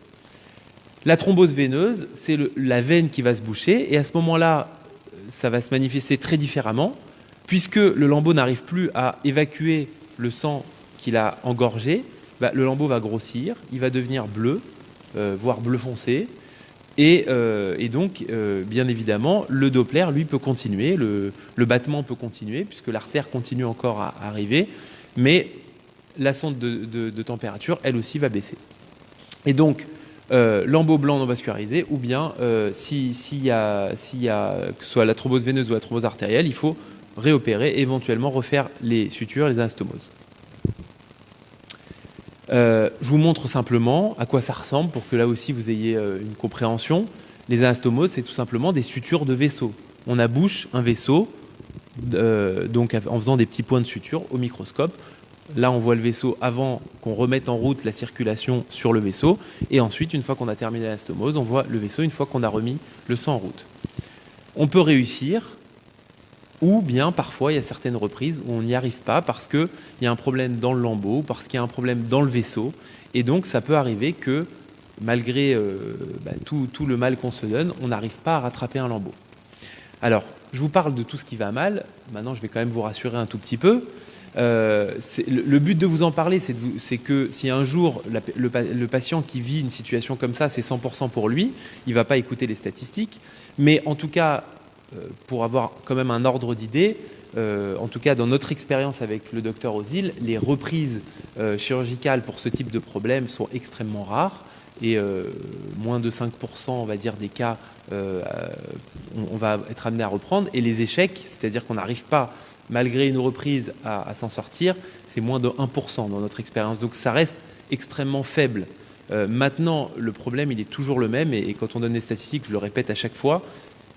La thrombose veineuse, c'est la veine qui va se boucher, et à ce moment-là, ça va se manifester très différemment, puisque le lambeau n'arrive plus à évacuer le sang qu'il a engorgé. Le lambeau va grossir, il va devenir bleu, voire bleu foncé, et donc, bien évidemment, le Doppler, lui, peut continuer, le battement peut continuer, puisque l'artère continue encore à arriver, mais la sonde de température, elle aussi, va baisser. Et donc, lambeau blanc non vascularisé, ou bien s'il y a que ce soit la thrombose veineuse ou la thrombose artérielle, il faut réopérer, éventuellement refaire les sutures, les anastomoses. Je vous montre simplement à quoi ça ressemble pour que là aussi vous ayez une compréhension. Les anastomoses, c'est tout simplement des sutures de vaisseau. On abouche un vaisseau donc en faisant des petits points de suture au microscope. Là, on voit le vaisseau avant qu'on remette en route la circulation sur le vaisseau. Et ensuite, une fois qu'on a terminé l'anastomose, on voit le vaisseau une fois qu'on a remis le sang en route. On peut réussir, ou bien parfois, il y a certaines reprises où on n'y arrive pas parce qu'il y a un problème dans le lambeau, parce qu'il y a un problème dans le vaisseau. Et donc, ça peut arriver que, malgré tout le mal qu'on se donne, on n'arrive pas à rattraper un lambeau. Alors, je vous parle de tout ce qui va mal. Maintenant, je vais quand même vous rassurer un tout petit peu. Le but de vous en parler, c'est que si un jour le patient qui vit une situation comme ça, c'est 100% pour lui, il ne va pas écouter les statistiques. Mais en tout cas, pour avoir quand même un ordre d'idée, en tout cas dans notre expérience avec le docteur Ozil, les reprises chirurgicales pour ce type de problème sont extrêmement rares. Et moins de 5%, on va dire, des cas, on va être amené à reprendre. Et les échecs, c'est-à-dire qu'on n'arrive pas, malgré une reprise, à s'en sortir, c'est moins de 1% dans notre expérience. Donc ça reste extrêmement faible. Maintenant, le problème, il est toujours le même. Et quand on donne les statistiques, je le répète à chaque fois,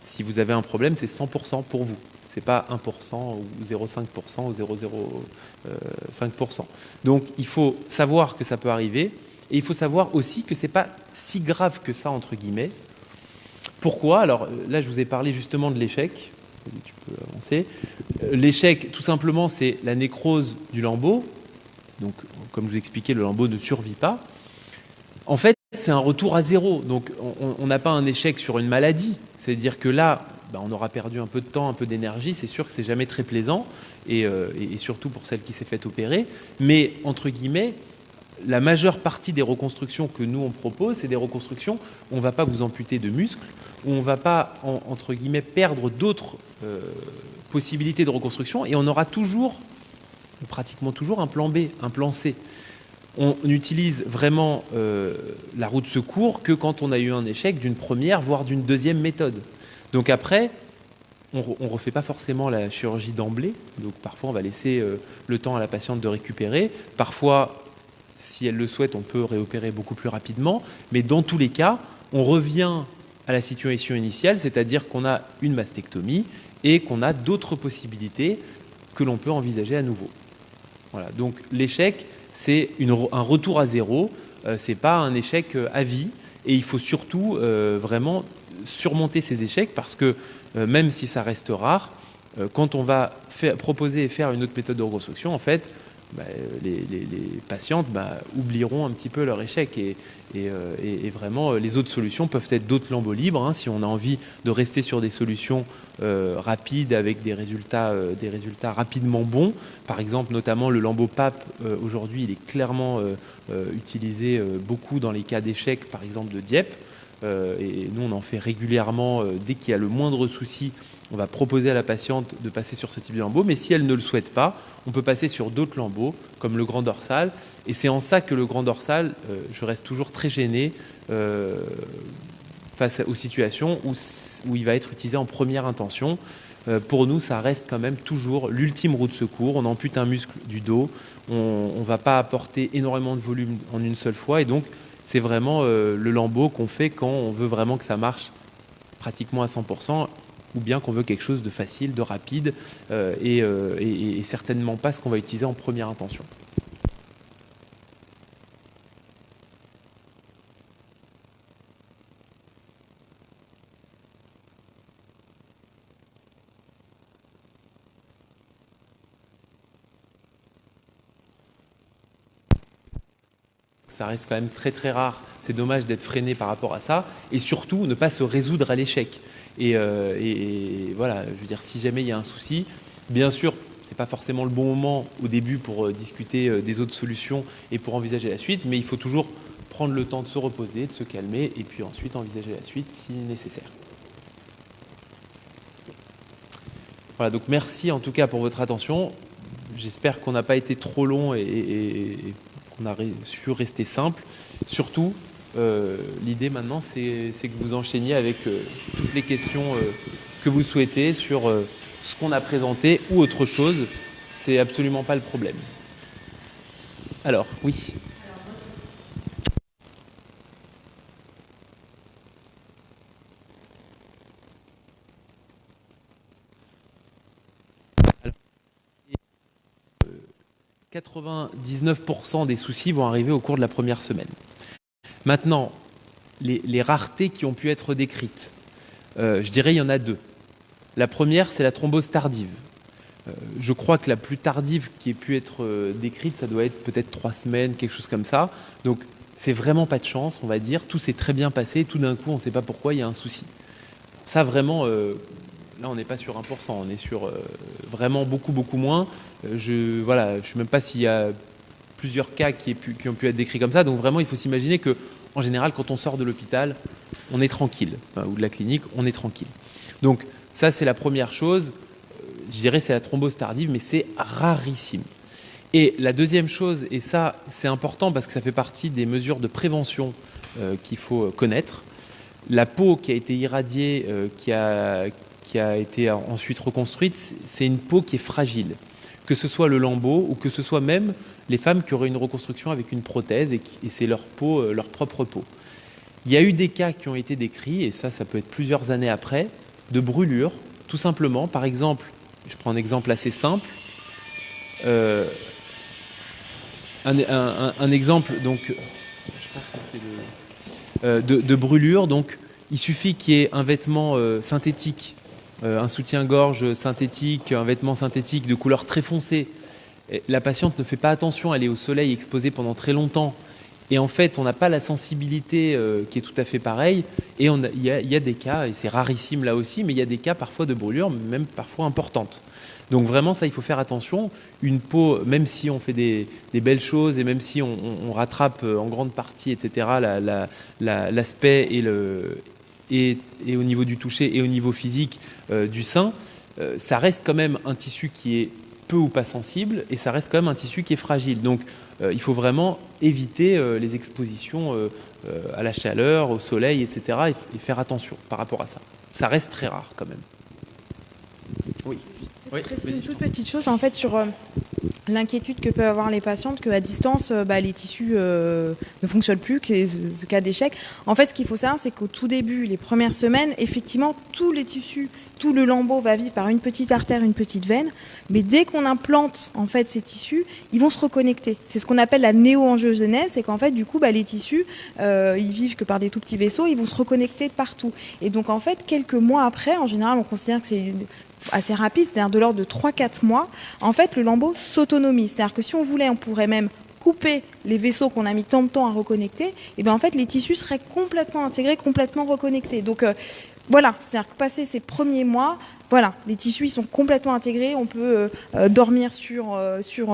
si vous avez un problème, c'est 100% pour vous. Ce n'est pas 1% ou 0,5% ou 0,05%. Donc il faut savoir que ça peut arriver. Et il faut savoir aussi que ce n'est pas si grave que ça, entre guillemets. Pourquoi? Alors là, je vous ai parlé justement de l'échec. Vas-y, tu peux avancer. L'échec, tout simplement, c'est la nécrose du lambeau. Donc, comme je vous expliquais, le lambeau ne survit pas. En fait, c'est un retour à zéro. Donc, on n'a pas un échec sur une maladie. C'est-à-dire que là, on aura perdu un peu de temps, un peu d'énergie. C'est sûr que c'est jamais très plaisant. Et surtout pour celle qui s'est faite opérer. Mais, entre guillemets, la majeure partie des reconstructions que nous on propose, c'est des reconstructions où on ne va pas vous amputer de muscles, où on ne va pas, entre guillemets, perdre d'autres possibilités de reconstruction, et on aura toujours, pratiquement toujours, un plan B, un plan C. On n'utilise vraiment la roue de secours que quand on a eu un échec d'une première, voire d'une deuxième méthode. Donc après, on ne refait pas forcément la chirurgie d'emblée, donc parfois on va laisser le temps à la patiente de récupérer, parfois, si elle le souhaite, on peut réopérer beaucoup plus rapidement. Mais dans tous les cas, on revient à la situation initiale, c'est-à-dire qu'on a une mastectomie et qu'on a d'autres possibilités que l'on peut envisager à nouveau. Voilà. Donc l'échec, c'est un retour à zéro, ce n'est pas un échec à vie. Et il faut surtout vraiment surmonter ces échecs parce que même si ça reste rare, quand on va proposer et faire une autre méthode de reconstruction, en fait, les patientes oublieront un petit peu leur échec et vraiment les autres solutions peuvent être d'autres lambeaux libres si on a envie de rester sur des solutions rapides avec des résultats rapidement bons. Par exemple, notamment le lambeau PAP aujourd'hui il est clairement utilisé beaucoup dans les cas d'échec, par exemple de Dieppe. Et nous on en fait régulièrement dès qu'il y a le moindre souci. On va proposer à la patiente de passer sur ce type de lambeau, mais si elle ne le souhaite pas, on peut passer sur d'autres lambeaux, comme le grand dorsal. Et c'est en ça que le grand dorsal, je reste toujours très gêné face aux situations où il va être utilisé en première intention. Pour nous, ça reste quand même toujours l'ultime roue de secours. On ampute un muscle du dos, on ne va pas apporter énormément de volume en une seule fois. Et donc, c'est vraiment le lambeau qu'on fait quand on veut vraiment que ça marche pratiquement à 100%. Ou bien qu'on veut quelque chose de facile, de rapide, et certainement pas ce qu'on va utiliser en première intention. Ça reste quand même très très rare. C'est dommage d'être freiné par rapport à ça, et surtout ne pas se résoudre à l'échec. Et voilà, je veux dire, si jamais il y a un souci, bien sûr, c'est pas forcément le bon moment au début pour discuter des autres solutions et pour envisager la suite, mais il faut toujours prendre le temps de se reposer, de se calmer, et puis ensuite envisager la suite si nécessaire. Voilà, donc merci en tout cas pour votre attention. j'espère qu'on n'a pas été trop long et qu'on a su rester simple. Surtout, l'idée maintenant, c'est que vous enchaîniez avec toutes les questions que vous souhaitez sur ce qu'on a présenté ou autre chose. C'est absolument pas le problème. Alors, oui. Alors, 99% des soucis vont arriver au cours de la première semaine. Maintenant, les raretés qui ont pu être décrites, je dirais il y en a deux. La première, c'est la thrombose tardive. Je crois que la plus tardive qui ait pu être décrite, ça doit être peut-être 3 semaines, quelque chose comme ça. Donc, c'est vraiment pas de chance, on va dire. Tout s'est très bien passé. Tout d'un coup, on ne sait pas pourquoi, il y a un souci. Ça, vraiment, là, on n'est pas sur 1%. On est sur vraiment beaucoup, beaucoup moins. Je ne sais même pas s'il y a plusieurs cas qui ont pu être décrits comme ça. Donc, vraiment, il faut s'imaginer que, en général, quand on sort de l'hôpital, on est tranquille. Ou de la clinique, on est tranquille. Donc, ça, c'est la première chose. Je dirais c'est la thrombose tardive, mais c'est rarissime. Et la deuxième chose, et ça c'est important parce que ça fait partie des mesures de prévention qu'il faut connaître, la peau qui a été irradiée, qui a été ensuite reconstruite, c'est une peau qui est fragile. Que ce soit le lambeau ou que ce soit même les femmes qui auraient une reconstruction avec une prothèse et c'est leur peau, leur propre peau. Il y a eu des cas qui ont été décrits, et ça peut être plusieurs années après, de brûlures, tout simplement. Par exemple, je prends un exemple assez simple. Un exemple, donc, je pense que c'est de brûlure. Donc, il suffit qu'il y ait un vêtement synthétique, un soutien-gorge synthétique, un vêtement synthétique de couleur très foncée. La patiente ne fait pas attention, elle est au soleil exposée pendant très longtemps. Et en fait, on n'a pas la sensibilité qui est tout à fait pareille. Et il y a des cas, et c'est rarissime là aussi, mais il y a des cas parfois de brûlures, même parfois importantes. Donc vraiment, ça, il faut faire attention. Une peau, même si on fait des belles choses et même si on rattrape en grande partie, etc., l'aspect et au niveau du toucher et au niveau physique du sein, ça reste quand même un tissu qui est peu ou pas sensible et ça reste quand même un tissu qui est fragile. Donc, il faut vraiment éviter les expositions à la chaleur, au soleil, etc. et faire attention par rapport à ça. Ça reste très rare quand même. Oui. Oui. Une toute petite chose en fait sur l'inquiétude que peuvent avoir les patientes qu'à distance, les tissus ne fonctionnent plus, que c'est ce cas d'échec. En fait, ce qu'il faut savoir, c'est qu'au tout début, les premières semaines, effectivement, tous les tissus, tout le lambeau va vivre par une petite artère, une petite veine. Mais dès qu'on implante en fait ces tissus, ils vont se reconnecter. C'est ce qu'on appelle la néo-angiogénèse, c'est qu'en fait, du coup, les tissus, ils vivent que par des tout petits vaisseaux, ils vont se reconnecter de partout. Et donc, en fait, quelques mois après, en général, on considère que c'est assez rapide, c'est-à-dire de l'ordre de 3-4 mois, en fait, le lambeau s'autonomise. C'est-à-dire que si on voulait, on pourrait même couper les vaisseaux qu'on a mis tant de temps à reconnecter, et bien en fait, les tissus seraient complètement intégrés, complètement reconnectés. Donc, voilà, c'est-à-dire que passer ces premiers mois, voilà, les tissus ils sont complètement intégrés, on peut dormir sur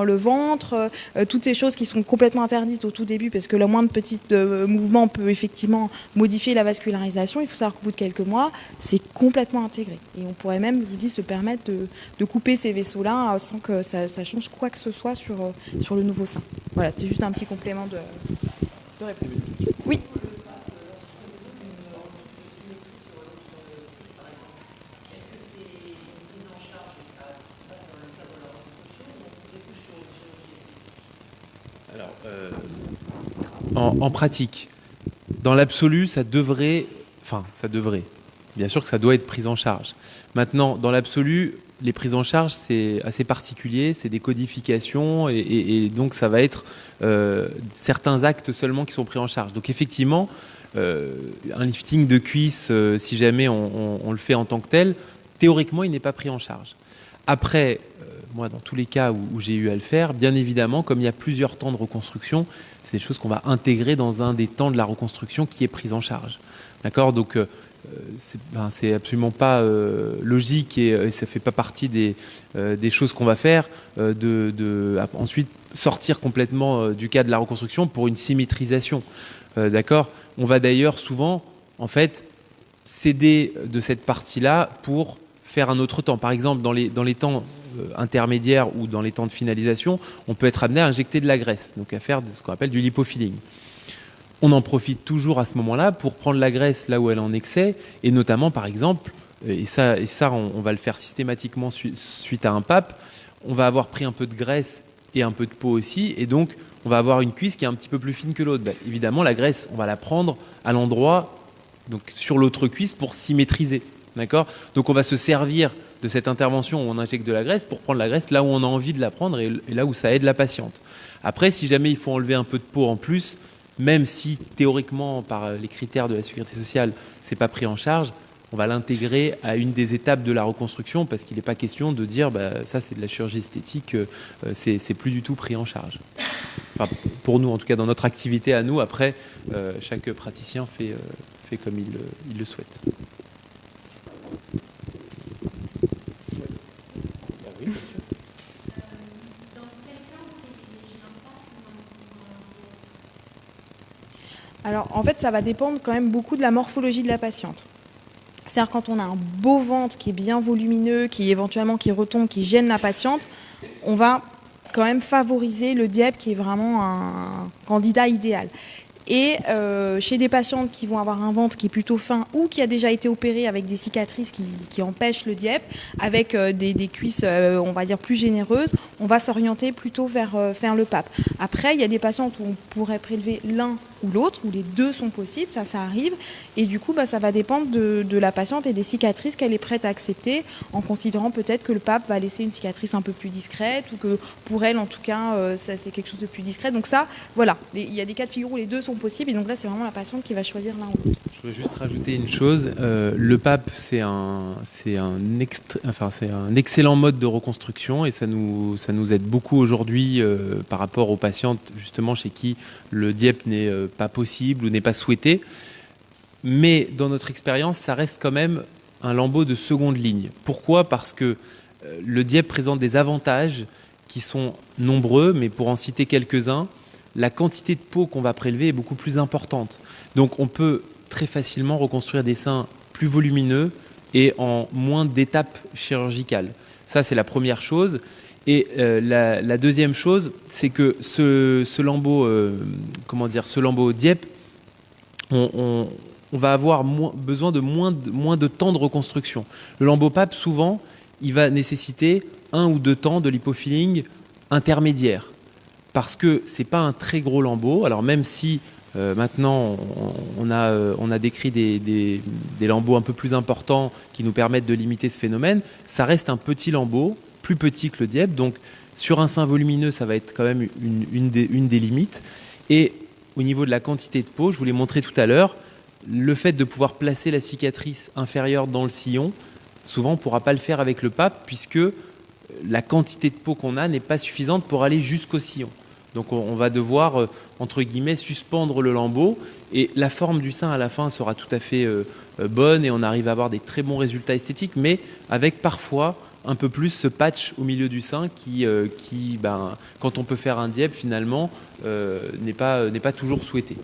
le ventre, toutes ces choses qui sont complètement interdites au tout début parce que le moindre petit mouvement peut effectivement modifier la vascularisation. Il faut savoir qu'au bout de quelques mois, c'est complètement intégré. Et on pourrait même, je vous dis, se permettre de couper ces vaisseaux-là sans que ça change quoi que ce soit sur le nouveau sein. Voilà, c'était juste un petit complément de réponse. Oui. Alors, en pratique, dans l'absolu, ça devrait, bien sûr que ça doit être pris en charge. Maintenant, dans l'absolu, les prises en charge, c'est assez particulier, c'est des codifications et donc ça va être certains actes seulement qui sont pris en charge. Donc effectivement, un lifting de cuisse, si jamais on le fait en tant que tel, théoriquement, il n'est pas pris en charge. Après, moi, dans tous les cas où j'ai eu à le faire, bien évidemment, comme il y a plusieurs temps de reconstruction, c'est des choses qu'on va intégrer dans un des temps de la reconstruction qui est prise en charge. D'accord ? Donc, c'est absolument pas logique et ça fait pas partie des choses qu'on va faire ensuite sortir complètement du cas de la reconstruction pour une symétrisation. D'accord ? On va d'ailleurs souvent, en fait, céder de cette partie-là pour faire un autre temps. Par exemple, dans les temps intermédiaire ou dans les temps de finalisation, on peut être amené à injecter de la graisse, donc à faire ce qu'on appelle du lipofilling. On en profite toujours à ce moment-là pour prendre la graisse là où elle est en excès, et notamment, par exemple, et ça on va le faire systématiquement suite à un PAP, on va avoir pris un peu de graisse et un peu de peau aussi, et donc on va avoir une cuisse qui est un petit peu plus fine que l'autre. Évidemment, la graisse, on va la prendre à l'endroit, donc sur l'autre cuisse, pour symétriser. D'accord ? Donc on va se servir de cette intervention où on injecte de la graisse pour prendre la graisse là où on a envie de la prendre et là où ça aide la patiente. Après, si jamais il faut enlever un peu de peau en plus, même si théoriquement, par les critères de la sécurité sociale, c'est pas pris en charge, on va l'intégrer à une des étapes de la reconstruction parce qu'il n'est pas question de dire ça c'est de la chirurgie esthétique, c'est plus du tout pris en charge. Enfin, pour nous, en tout cas dans notre activité à nous, après, chaque praticien fait comme il le souhaite. Alors, en fait, ça va dépendre quand même beaucoup de la morphologie de la patiente. C'est-à-dire quand on a un beau ventre qui est bien volumineux, qui éventuellement qui retombe, qui gêne la patiente, on va quand même favoriser le DIEP qui est vraiment un candidat idéal. Et chez des patientes qui vont avoir un ventre qui est plutôt fin ou qui a déjà été opéré avec des cicatrices qui empêchent le DIEP, avec des cuisses, on va dire, plus généreuses, on va s'orienter plutôt vers le PAP. Après, il y a des patientes où on pourrait prélever l'un ou l'autre, où les deux sont possibles, ça arrive. Et du coup, ça va dépendre de la patiente et des cicatrices qu'elle est prête à accepter, en considérant peut-être que le PAP va laisser une cicatrice un peu plus discrète, ou que pour elle, en tout cas, c'est quelque chose de plus discret. Donc ça, voilà, il y a des cas de figure où les deux sont possibles, et donc là, c'est vraiment la patiente qui va choisir l'un ou l'autre. Je voudrais juste rajouter une chose. Le PAP, c'est un excellent mode de reconstruction et ça nous aide beaucoup aujourd'hui par rapport aux patientes justement chez qui le DIEP n'est pas possible ou n'est pas souhaité. Mais dans notre expérience, ça reste quand même un lambeau de seconde ligne. Pourquoi ? Parce que le DIEP présente des avantages qui sont nombreux, mais pour en citer quelques-uns, la quantité de peau qu'on va prélever est beaucoup plus importante. Donc on peut très facilement reconstruire des seins plus volumineux et en moins d'étapes chirurgicales. Ça, c'est la première chose. Et la deuxième chose, c'est que ce lambeau DIEP, on va avoir besoin de moins de temps de reconstruction. Le lambeau PAP, souvent, il va nécessiter 1 ou 2 temps de lipofilling intermédiaire. Parce que ce n'est pas un très gros lambeau. Alors même si maintenant on a décrit des lambeaux un peu plus importants qui nous permettent de limiter ce phénomène, ça reste un petit lambeau, plus petit que le DIEP. Donc sur un sein volumineux, ça va être quand même une des limites. Et au niveau de la quantité de peau, je vous l'ai montré tout à l'heure, le fait de pouvoir placer la cicatrice inférieure dans le sillon, souvent on ne pourra pas le faire avec le PAP puisque la quantité de peau qu'on a n'est pas suffisante pour aller jusqu'au sillon. Donc on va devoir, entre guillemets, suspendre le lambeau et la forme du sein à la fin sera tout à fait bonne et on arrive à avoir des très bons résultats esthétiques, mais avec parfois un peu plus ce patch au milieu du sein qui quand on peut faire un DIEP finalement, n'est pas toujours souhaité.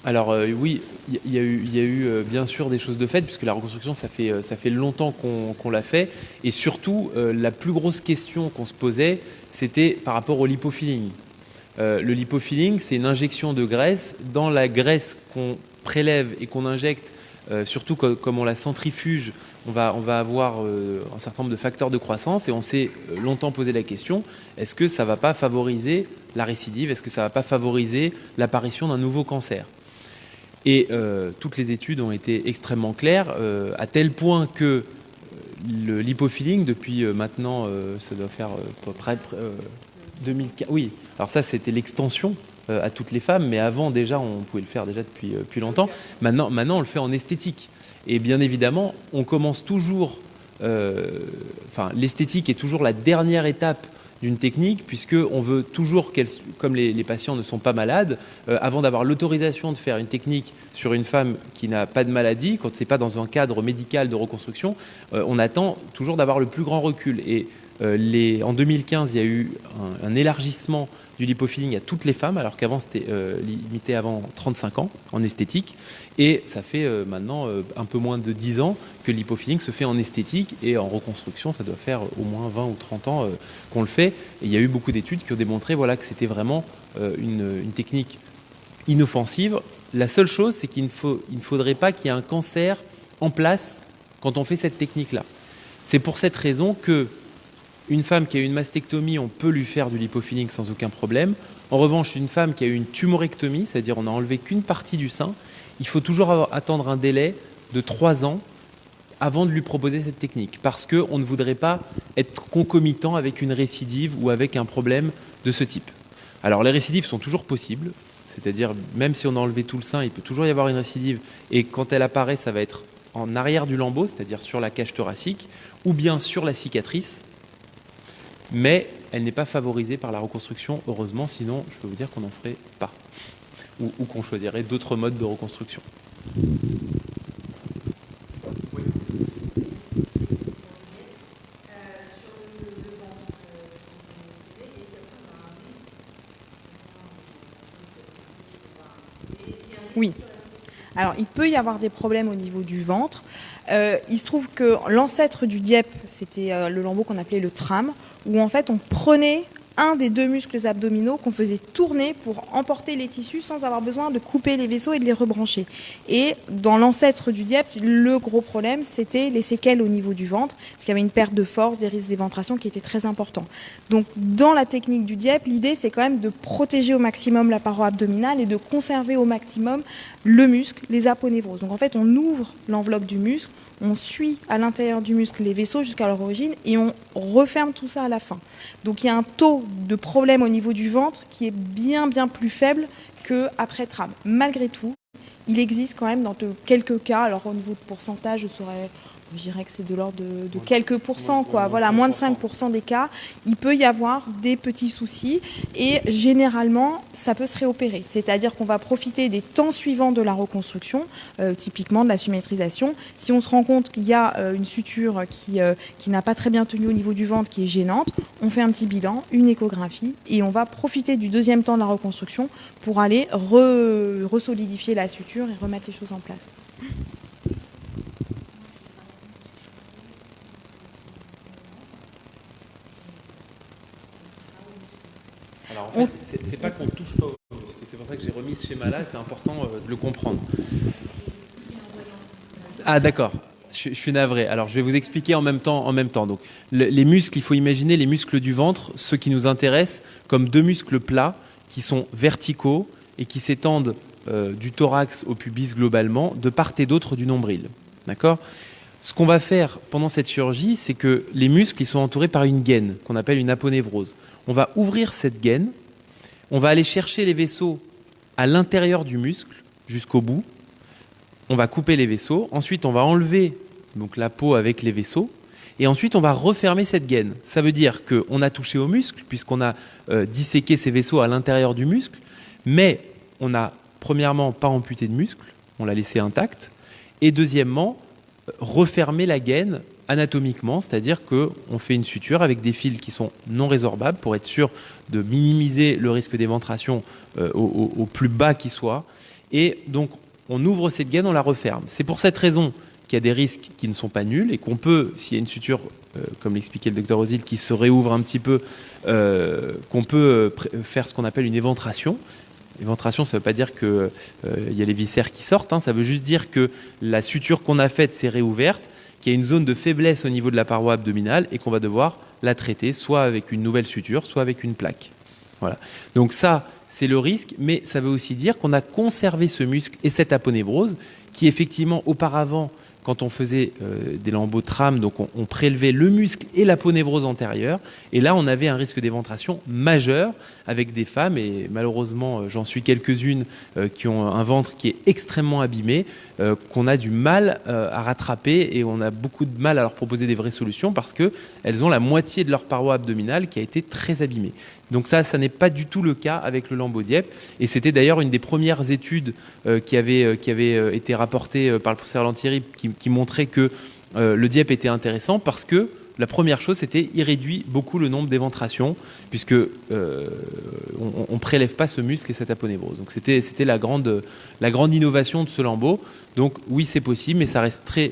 Alors oui, il y a eu bien sûr des choses de fait, puisque la reconstruction, ça fait longtemps qu'on l'a fait. Et surtout, la plus grosse question qu'on se posait, c'était par rapport au lipofilling. Le lipofilling, c'est une injection de graisse. Dans la graisse qu'on prélève et qu'on injecte, surtout comme on la centrifuge, on va avoir un certain nombre de facteurs de croissance. Et on s'est longtemps posé la question, est-ce que ça ne va pas favoriser la récidive ? Est-ce que ça ne va pas favoriser l'apparition d'un nouveau cancer ? Et toutes les études ont été extrêmement claires, à tel point que le lipofilling, depuis maintenant, ça doit faire à peu près 2004. Oui, alors ça c'était l'extension à toutes les femmes, mais avant déjà on pouvait le faire déjà depuis longtemps. Maintenant on le fait en esthétique. Et bien évidemment, on commence toujours, l'esthétique est toujours la dernière étape d'une technique, puisqu'on veut toujours, comme les patients ne sont pas malades, avant d'avoir l'autorisation de faire une technique sur une femme qui n'a pas de maladie, quand ce n'est pas dans un cadre médical de reconstruction, on attend toujours d'avoir le plus grand recul. Et En 2015, il y a eu un élargissement du lipofilling à toutes les femmes, alors qu'avant c'était limité avant 35 ans en esthétique. Et ça fait maintenant un peu moins de 10 ans que le lipofilling se fait en esthétique, et en reconstruction, ça doit faire au moins 20 ou 30 ans qu'on le fait. Et il y a eu beaucoup d'études qui ont démontré que c'était vraiment une technique inoffensive. La seule chose, c'est qu'il ne faudrait pas qu'il y ait un cancer en place quand on fait cette technique-là. C'est pour cette raison que une femme qui a eu une mastectomie, on peut lui faire du lipofilling sans aucun problème. En revanche, une femme qui a eu une tumorectomie, c'est-à-dire on n'a enlevé qu'une partie du sein, il faut toujours attendre un délai de 3 ans avant de lui proposer cette technique, parce qu'on ne voudrait pas être concomitant avec une récidive ou avec un problème de ce type. Alors les récidives sont toujours possibles, c'est-à-dire même si on a enlevé tout le sein, il peut toujours y avoir une récidive, et quand elle apparaît, ça va être en arrière du lambeau, c'est-à-dire sur la cage thoracique, ou bien sur la cicatrice, mais elle n'est pas favorisée par la reconstruction, heureusement, sinon je peux vous dire qu'on n'en ferait pas, ou qu'on choisirait d'autres modes de reconstruction. Oui. Alors, il peut y avoir des problèmes au niveau du ventre. Il se trouve que l'ancêtre du dieppe, c'était le lambeau qu'on appelait le tram, où en fait on prenait un des 2 muscles abdominaux qu'on faisait tourner pour emporter les tissus sans avoir besoin de couper les vaisseaux et de les rebrancher. Et dans l'ancêtre du dieppe, le gros problème, c'était les séquelles au niveau du ventre, parce qu'il y avait une perte de force, des risques d'éventration qui étaient très importants. Donc dans la technique du dieppe, l'idée c'est quand même de protéger au maximum la paroi abdominale et de conserver au maximum le muscle, les aponevroses. Donc en fait, on ouvre l'enveloppe du muscle, on suit à l'intérieur du muscle les vaisseaux jusqu'à leur origine et on referme tout ça à la fin. Donc il y a un taux de problème au niveau du ventre qui est bien plus faible qu'après tram. Malgré tout, il existe quand même dans quelques cas, alors au niveau de pourcentage, je dirais que c'est de l'ordre de quelques pourcents, quoi. Voilà, moins de 5% des cas, il peut y avoir des petits soucis et généralement, ça peut se réopérer. C'est-à-dire qu'on va profiter des temps suivants de la reconstruction, typiquement de la symétrisation. Si on se rend compte qu'il y a une suture qui n'a pas très bien tenu au niveau du ventre, qui est gênante, on fait un petit bilan, une échographie et on va profiter du deuxième temps de la reconstruction pour aller resolidifier la suture et remettre les choses en place. Alors en fait, c'est pas qu'on touche pas au muscle. C'est pour ça que j'ai remis ce schéma-là, c'est important de le comprendre. Ah d'accord, je suis navré. Alors je vais vous expliquer en même temps. Donc les muscles, il faut imaginer les muscles du ventre, ceux qui nous intéressent, comme 2 muscles plats qui sont verticaux et qui s'étendent du thorax au pubis globalement, de part et d'autre du nombril. D'accord ? Ce qu'on va faire pendant cette chirurgie, c'est que les muscles ils sont entourés par une gaine qu'on appelle une aponévrose. On va ouvrir cette gaine, on va aller chercher les vaisseaux à l'intérieur du muscle jusqu'au bout. On va couper les vaisseaux, ensuite on va enlever donc, la peau avec les vaisseaux, et ensuite on va refermer cette gaine. Ça veut dire qu'on a touché au muscle, puisqu'on a disséqué ces vaisseaux à l'intérieur du muscle, mais on n'a premièrement pas amputé de muscle, on l'a laissé intact, et deuxièmement, refermer la gaine anatomiquement, c'est-à-dire qu'on fait une suture avec des fils qui sont non résorbables pour être sûr de minimiser le risque d'éventration au plus bas qui soit. Et donc, on ouvre cette gaine, on la referme. C'est pour cette raison qu'il y a des risques qui ne sont pas nuls et qu'on peut, s'il y a une suture, comme l'expliquait le docteur Ozil, qui se réouvre un petit peu, qu'on peut faire ce qu'on appelle une éventration. Éventration, ça ne veut pas dire qu'il y a les viscères qui sortent, hein, ça veut juste dire que la suture qu'on a faite s'est réouverte, qu'il y a une zone de faiblesse au niveau de la paroi abdominale et qu'on va devoir la traiter soit avec une nouvelle suture, soit avec une plaque. Voilà. Donc ça, c'est le risque, mais ça veut aussi dire qu'on a conservé ce muscle et cette aponévrose qui effectivement auparavant, quand on faisait des lambeaux de trame, donc on prélevait le muscle et l'aponévrose antérieure, et là on avait un risque d'éventration majeur avec des femmes, et malheureusement j'en suis quelques-unes qui ont un ventre qui est extrêmement abîmé, qu'on a du mal à rattraper, et on a beaucoup de mal à leur proposer des vraies solutions parce qu'elles ont la moitié de leur paroi abdominale qui a été très abîmée. Donc ça n'est pas du tout le cas avec le lambeau dieppe, et c'était d'ailleurs une des premières études qui avait été rapportée par le professeur Lantieri qui montrait que le dieppe était intéressant parce que la première chose, c'était il réduit beaucoup le nombre d'éventrations, puisque on prélève pas ce muscle et cette aponévrose. Donc c'était la grande innovation de ce lambeau. Donc oui, c'est possible, mais ça reste très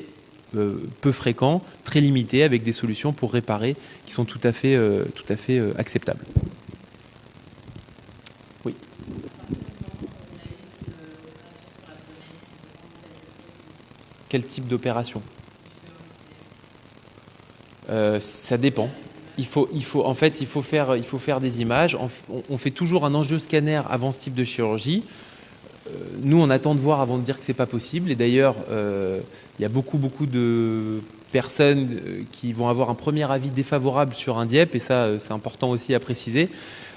peu fréquent, très limité, avec des solutions pour réparer qui sont tout à fait acceptables. Oui. Quel type d'opération? Ça dépend. Il faut faire des images. On fait toujours un angioscanner avant ce type de chirurgie. Nous, on attend de voir avant de dire que c'est pas possible. Et d'ailleurs, il y a beaucoup de personnes qui vont avoir un premier avis défavorable sur un DIEP, et ça, c'est important aussi à préciser.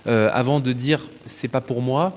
Avant de dire c'est pas pour moi,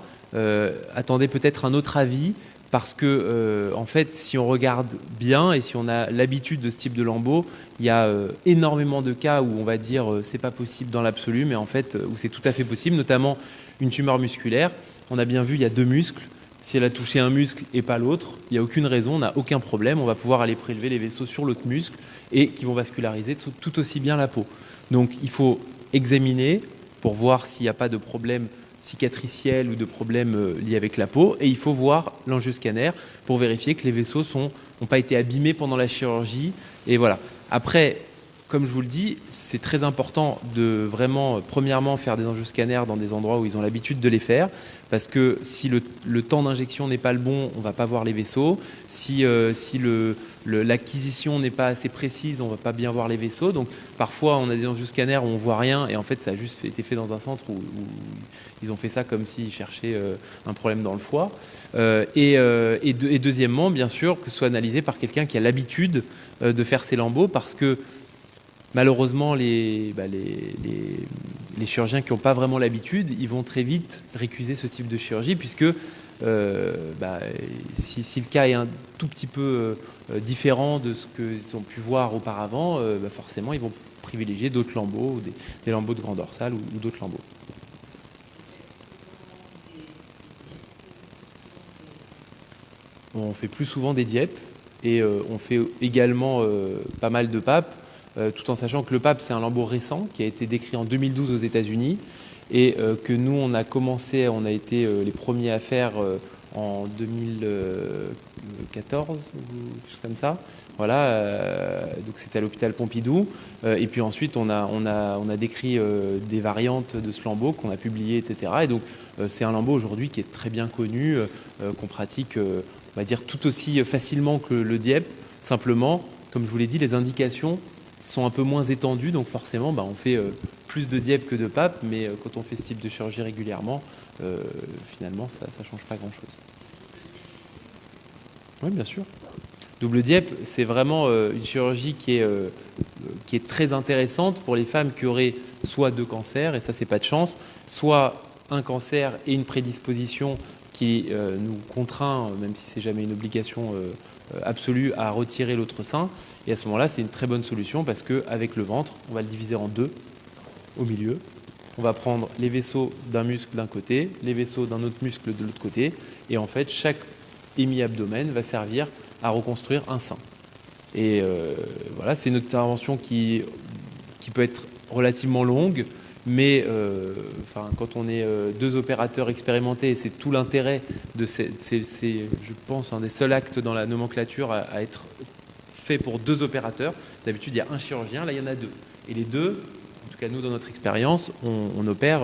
attendez peut-être un autre avis. Parce que, en fait, si on regarde bien et si on a l'habitude de ce type de lambeau, il y a énormément de cas où on va dire c'est pas possible dans l'absolu, mais en fait, où c'est tout à fait possible, notamment une tumeur musculaire. On a bien vu, il y a 2 muscles. Si elle a touché un muscle et pas l'autre, il n'y a aucune raison, on n'a aucun problème. On va pouvoir aller prélever les vaisseaux sur l'autre muscle et qui vont vasculariser tout aussi bien la peau. Donc, il faut examiner pour voir s'il n'y a pas de problème cicatriciel ou de problèmes liés avec la peau, et il faut voir l'angioscanner pour vérifier que les vaisseaux n'ont pas été abîmés pendant la chirurgie. Et voilà. Après, comme je vous le dis, c'est très important de vraiment, premièrement, faire des angioscanners dans des endroits où ils ont l'habitude de les faire, parce que si le temps d'injection n'est pas le bon, on ne va pas voir les vaisseaux. Si l'acquisition n'est pas assez précise, on ne va pas bien voir les vaisseaux. Donc parfois, on a des angioscanners où on ne voit rien, et en fait, ça a juste été fait dans un centre où ils ont fait ça comme s'ils cherchaient un problème dans le foie. Et deuxièmement, bien sûr, que ce soit analysé par quelqu'un qui a l'habitude de faire ces lambeaux, parce que malheureusement, les chirurgiens qui n'ont pas vraiment l'habitude, ils vont très vite récuser ce type de chirurgie, puisque si le cas est un tout petit peu différent de ce qu'ils ont pu voir auparavant, forcément, ils vont privilégier d'autres lambeaux, des lambeaux de grand dorsal ou d'autres lambeaux. On fait plus souvent des DIEP, et on fait également pas mal de PAP. Tout en sachant que le PAP, c'est un lambeau récent qui a été décrit en 2012 aux États-Unis, et que nous, on a été les premiers à faire en 2014 ou quelque chose comme ça. Voilà, donc c'était à l'hôpital Pompidou. Et puis ensuite, on a décrit des variantes de ce lambeau qu'on a publié, etc. Et donc, c'est un lambeau aujourd'hui qui est très bien connu, qu'on pratique, on va dire, tout aussi facilement que le DIEP. Simplement, comme je vous l'ai dit, les indications sont un peu moins étendues, donc forcément, on fait plus de DIEP que de PAP, mais quand on fait ce type de chirurgie régulièrement, finalement, ça ne change pas grand-chose. Oui, bien sûr. Double DIEP, c'est vraiment une chirurgie qui est très intéressante pour les femmes qui auraient soit 2 cancers, et ça, c'est pas de chance, soit un cancer et une prédisposition qui nous contraint, même si c'est jamais une obligation absolue, à retirer l'autre sein. Et à ce moment-là, c'est une très bonne solution, parce qu'avec le ventre, on va le diviser en 2 au milieu. On va prendre les vaisseaux d'un muscle d'un côté, les vaisseaux d'un autre muscle de l'autre côté, et en fait, chaque hémi-abdomen va servir à reconstruire un sein. Et voilà, c'est une intervention qui peut être relativement longue, mais quand on est 2 opérateurs expérimentés, et c'est tout l'intérêt de c'est, je pense, un des seuls actes dans la nomenclature à être fait pour 2 opérateurs. D'habitude, il y a un chirurgien, là, il y en a 2. Et les 2, en tout cas nous, dans notre expérience, on opère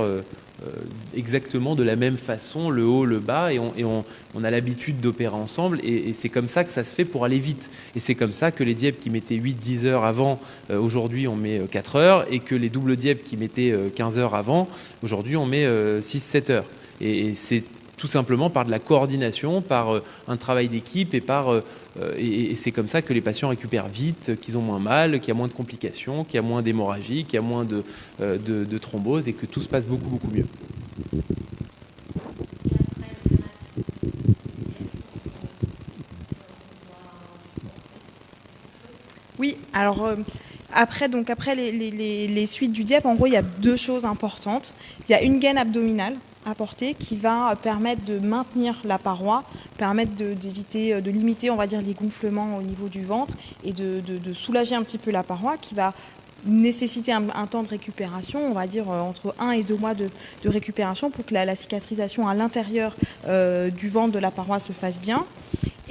exactement de la même façon, le haut, le bas, et on a l'habitude d'opérer ensemble, et c'est comme ça que ça se fait pour aller vite. Et c'est comme ça que les DIEP qui mettaient 8-10 heures avant, aujourd'hui on met 4 heures, et que les doubles DIEP qui mettaient 15 heures avant, aujourd'hui on met 6-7 heures. Et c'est tout simplement par de la coordination, par un travail d'équipe, et c'est comme ça que les patients récupèrent vite, qu'ils ont moins mal, qu'il y a moins de complications, qu'il y a moins d'hémorragie, qu'il y a moins de thrombose, et que tout se passe beaucoup mieux. Oui, alors après les suites du DIEP, en gros, il y a 2 choses importantes. Il y a une gaine abdominale à porter qui va permettre de maintenir la paroi, permettre d'éviter, de limiter, on va dire, les gonflements au niveau du ventre, et de soulager un petit peu la paroi, qui va nécessiter un temps de récupération, on va dire entre 1 et 2 mois de récupération pour que la cicatrisation à l'intérieur du ventre de la paroi se fasse bien.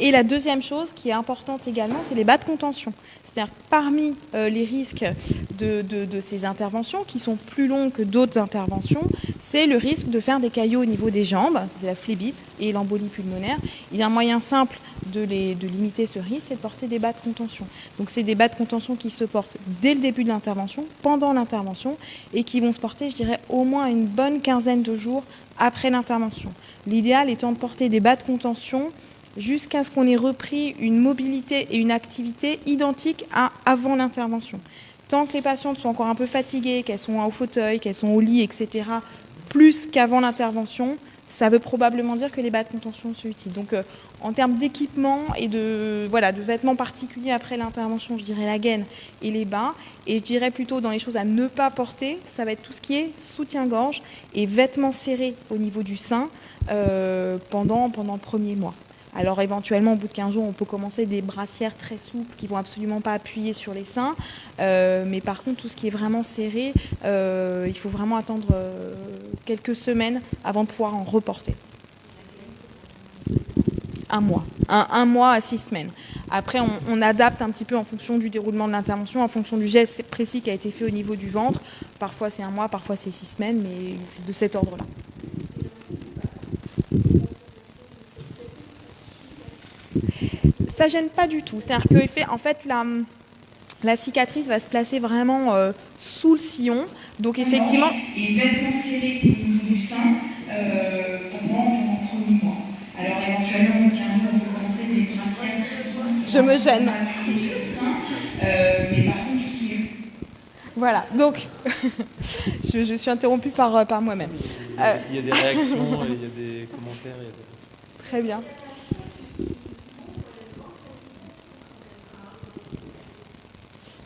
Et la deuxième chose qui est importante également, c'est les bas de contention. C'est-à-dire que parmi les risques de ces interventions, qui sont plus longues que d'autres interventions, c'est le risque de faire des caillots au niveau des jambes, c'est la phlébite et l'embolie pulmonaire. Il y a un moyen simple de limiter ce risque, c'est de porter des bas de contention. Donc c'est des bas de contention qui se portent dès le début de l'intervention, pendant l'intervention, et qui vont se porter, je dirais, au moins une bonne quinzaine de jours après l'intervention. L'idéal étant de porter des bas de contention jusqu'à ce qu'on ait repris une mobilité et une activité identiques à avant l'intervention. Tant que les patientes sont encore un peu fatiguées, qu'elles sont au fauteuil, qu'elles sont au lit, etc., plus qu'avant l'intervention, ça veut probablement dire que les bas de contention sont utiles. Donc, en termes d'équipement et de vêtements particuliers après l'intervention, je dirais la gaine et les bas. Et je dirais plutôt dans les choses à ne pas porter, ça va être tout ce qui est soutien-gorge et vêtements serrés au niveau du sein pendant le premier mois. Alors éventuellement, au bout de 15 jours, on peut commencer des brassières très souples qui ne vont absolument pas appuyer sur les seins. Mais par contre, tout ce qui est vraiment serré, il faut vraiment attendre quelques semaines avant de pouvoir en reporter. 1 mois. Un mois à 6 semaines. Après, on adapte un petit peu en fonction du déroulement de l'intervention, en fonction du geste précis qui a été fait au niveau du ventre. Parfois c'est 1 mois, parfois c'est 6 semaines, mais c'est de cet ordre-là. Ça gêne pas du tout. C'est-à-dire que en fait, la cicatrice va se placer vraiment sous le sillon. Donc effectivement, et vêtements serrés au niveau du sein pendant le premier mois. Alors éventuellement, au 15 jours, on peut commencer des brassières. Je me gêne. Mais par contre, tout ce qui est... Voilà, donc je suis interrompue par moi-même. Il y a des réactions, il y a des commentaires. Très bien.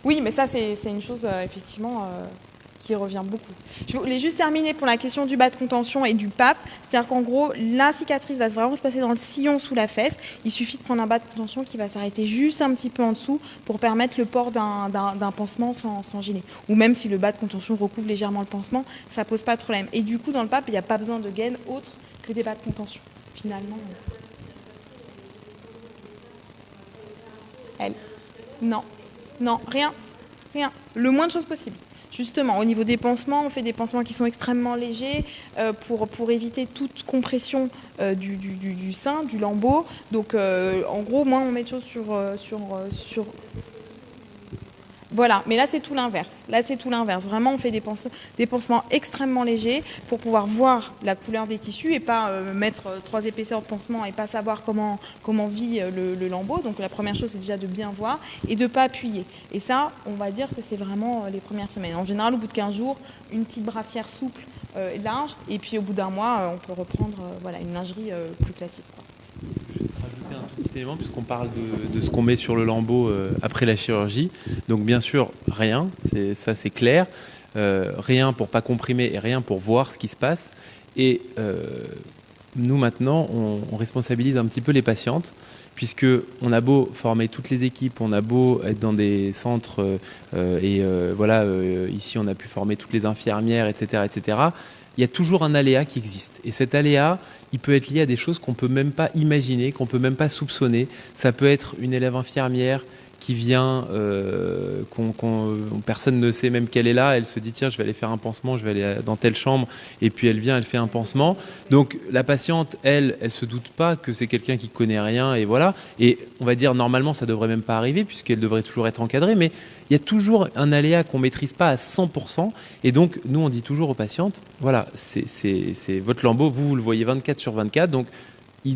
Oui, mais ça, c'est une chose, effectivement, qui revient beaucoup. Je voulais juste terminer pour la question du bas de contention et du PAP. C'est-à-dire qu'en gros, la cicatrice va vraiment se passer dans le sillon sous la fesse. Il suffit de prendre un bas de contention qui va s'arrêter juste un petit peu en dessous pour permettre le port d'un pansement sans gêner. Ou même si le bas de contention recouvre légèrement le pansement, ça ne pose pas de problème. Et du coup, dans le PAP, il n'y a pas besoin de gaine autre que des bas de contention, finalement. Elle. Non, rien. Le moins de choses possible. Justement, au niveau des pansements, on fait des pansements qui sont extrêmement légers pour éviter toute compression du sein, du lambeau. Donc, en gros, moins on met de choses sur... Voilà, mais là c'est tout l'inverse. Vraiment, on fait des pansements extrêmement légers pour pouvoir voir la couleur des tissus et pas mettre 3 épaisseurs de pansement et pas savoir comment vit le lambeau. Donc la première chose, c'est déjà de bien voir et de ne pas appuyer. Et ça, on va dire que c'est vraiment les premières semaines. En général, au bout de 15 jours, une petite brassière souple, large, et puis au bout d'1 mois, on peut reprendre une lingerie plus classique, quoi. Un tout petit élément puisqu'on parle de ce qu'on met sur le lambeau après la chirurgie. Donc bien sûr, rien, c'est clair. Rien pour pas comprimer et rien pour voir ce qui se passe. Et nous maintenant, on responsabilise un petit peu les patientes puisque on a beau former toutes les équipes, on a beau être dans des centres ici on a pu former toutes les infirmières, etc., etc. Il y a toujours un aléa qui existe. Et cet aléa, il peut être lié à des choses qu'on ne peut même pas imaginer, qu'on ne peut même pas soupçonner. Ça peut être une élève infirmière qui vient, personne ne sait même qu'elle est là, elle se dit tiens je vais aller faire un pansement, je vais aller dans telle chambre, et puis elle vient, elle fait un pansement. Donc la patiente, elle se doute pas que c'est quelqu'un qui connaît rien, et voilà. Et on va dire normalement ça devrait même pas arriver puisqu'elle devrait toujours être encadrée, mais il y a toujours un aléa qu'on maîtrise pas à 100%, et donc nous on dit toujours aux patientes, voilà, c'est votre lambeau, vous le voyez 24/24, donc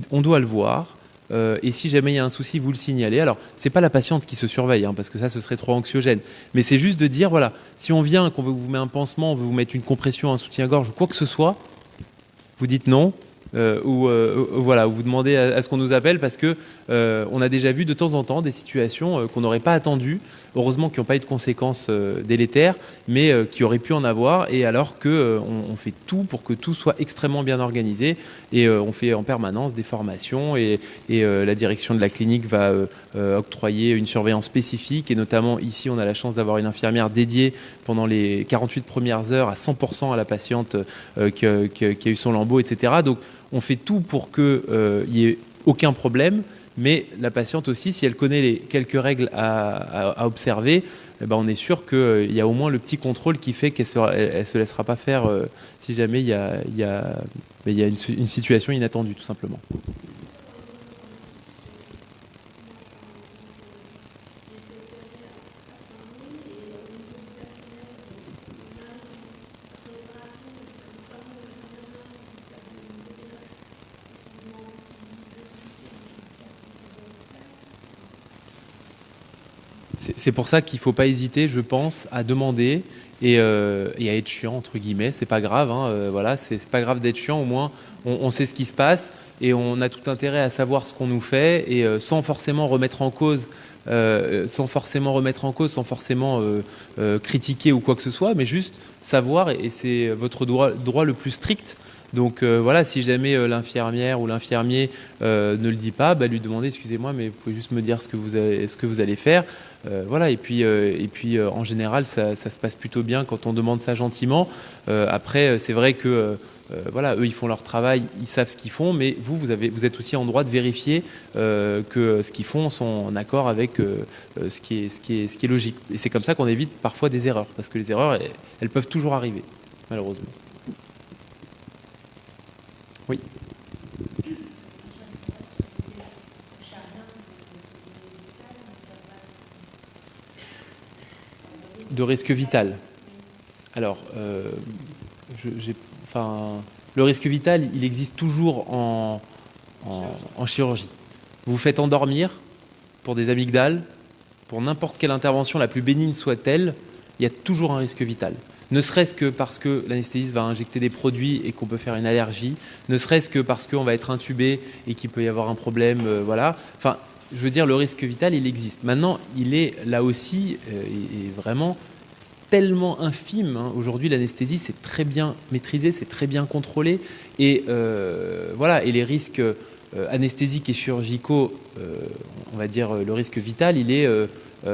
on doit le voir. Et si jamais il y a un souci, vous le signalez. Alors, c'est pas la patiente qui se surveille, parce que ça, ce serait trop anxiogène. Mais c'est juste de dire, voilà, si on vient, qu'on veut vous mettre un pansement, on veut vous mettre une compression, un soutien-gorge, quoi que ce soit, vous dites non, voilà, où vous demandez à ce qu'on nous appelle parce que on a déjà vu de temps en temps des situations qu'on n'aurait pas attendues, heureusement qui n'ont pas eu de conséquences délétères, mais qui auraient pu en avoir, et alors que on fait tout pour que tout soit extrêmement bien organisé, et on fait en permanence des formations, et la direction de la clinique va octroyer une surveillance spécifique, et notamment ici on a la chance d'avoir une infirmière dédiée pendant les 48 premières heures à 100% à la patiente qui a eu son lambeau, etc. Donc on fait tout pour qu'il n'y ait aucun problème, mais la patiente aussi, si elle connaît les quelques règles à observer, eh ben on est sûr qu'il y a au moins le petit contrôle qui fait qu'elle ne se laissera pas faire si jamais il y a une situation inattendue, tout simplement. C'est pour ça qu'il ne faut pas hésiter, je pense, à demander et à être chiant, entre guillemets. C'est pas grave, hein, voilà, c'est pas grave d'être chiant, au moins on sait ce qui se passe et on a tout intérêt à savoir ce qu'on nous fait, et sans forcément remettre en cause, sans forcément critiquer ou quoi que ce soit, mais juste savoir, et c'est votre droit le plus strict. Donc voilà, si jamais l'infirmière ou l'infirmier ne le dit pas, bah, lui demander, excusez-moi, mais vous pouvez juste me dire ce que vous allez faire. Voilà, et puis en général, ça se passe plutôt bien quand on demande ça gentiment. Après, c'est vrai que voilà, eux, ils font leur travail, ils savent ce qu'ils font, mais vous êtes aussi en droit de vérifier que ce qu'ils font sont en accord avec ce qui est logique. Et c'est comme ça qu'on évite parfois des erreurs, parce que les erreurs, elles peuvent toujours arriver, malheureusement. Oui. De risque vital. Alors, le risque vital, il existe toujours en chirurgie. Vous vous faites endormir pour des amygdales, pour n'importe quelle intervention, la plus bénigne soit-elle, il y a toujours un risque vital. Ne serait-ce que parce que l'anesthésiste va injecter des produits et qu'on peut faire une allergie, ne serait-ce que parce qu'on va être intubé et qu'il peut y avoir un problème, voilà. Enfin, je veux dire, le risque vital, il existe. Maintenant, il est là aussi, et vraiment tellement infime, hein. Aujourd'hui, l'anesthésie, c'est très bien maîtrisé, c'est très bien contrôlé, et voilà. Et les risques anesthésiques et chirurgicaux, on va dire le risque vital, il est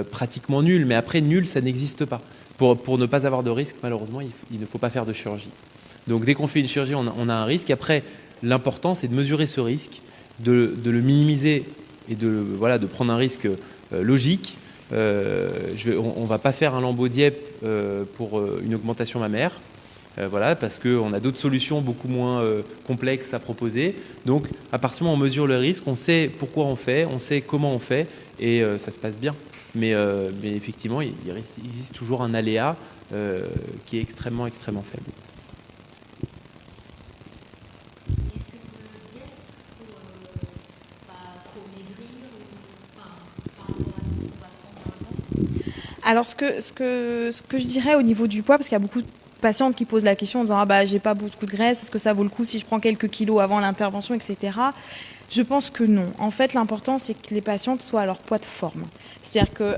pratiquement nul. Mais après, nul, ça n'existe pas. Pour ne pas avoir de risque, malheureusement, il ne faut pas faire de chirurgie. Donc dès qu'on fait une chirurgie, on a un risque. Après, l'important, c'est de mesurer ce risque, de le minimiser, et de prendre un risque logique. On ne va pas faire un lambeau Dieppe pour une augmentation mammaire. Voilà, parce qu'on a d'autres solutions beaucoup moins complexes à proposer. Donc, à partir du moment où on mesure le risque, on sait pourquoi on fait, on sait comment on fait, et ça se passe bien. Mais effectivement, il existe toujours un aléa qui est extrêmement, extrêmement faible. Alors, ce que je dirais au niveau du poids, parce qu'il y a beaucoup de patientes qui posent la question en disant ah bah j'ai pas beaucoup de graisse, est-ce que ça vaut le coup si je prends quelques kilos avant l'intervention, etc. Je pense que non. En fait, l'important, c'est que les patientes soient à leur poids de forme. C'est-à-dire que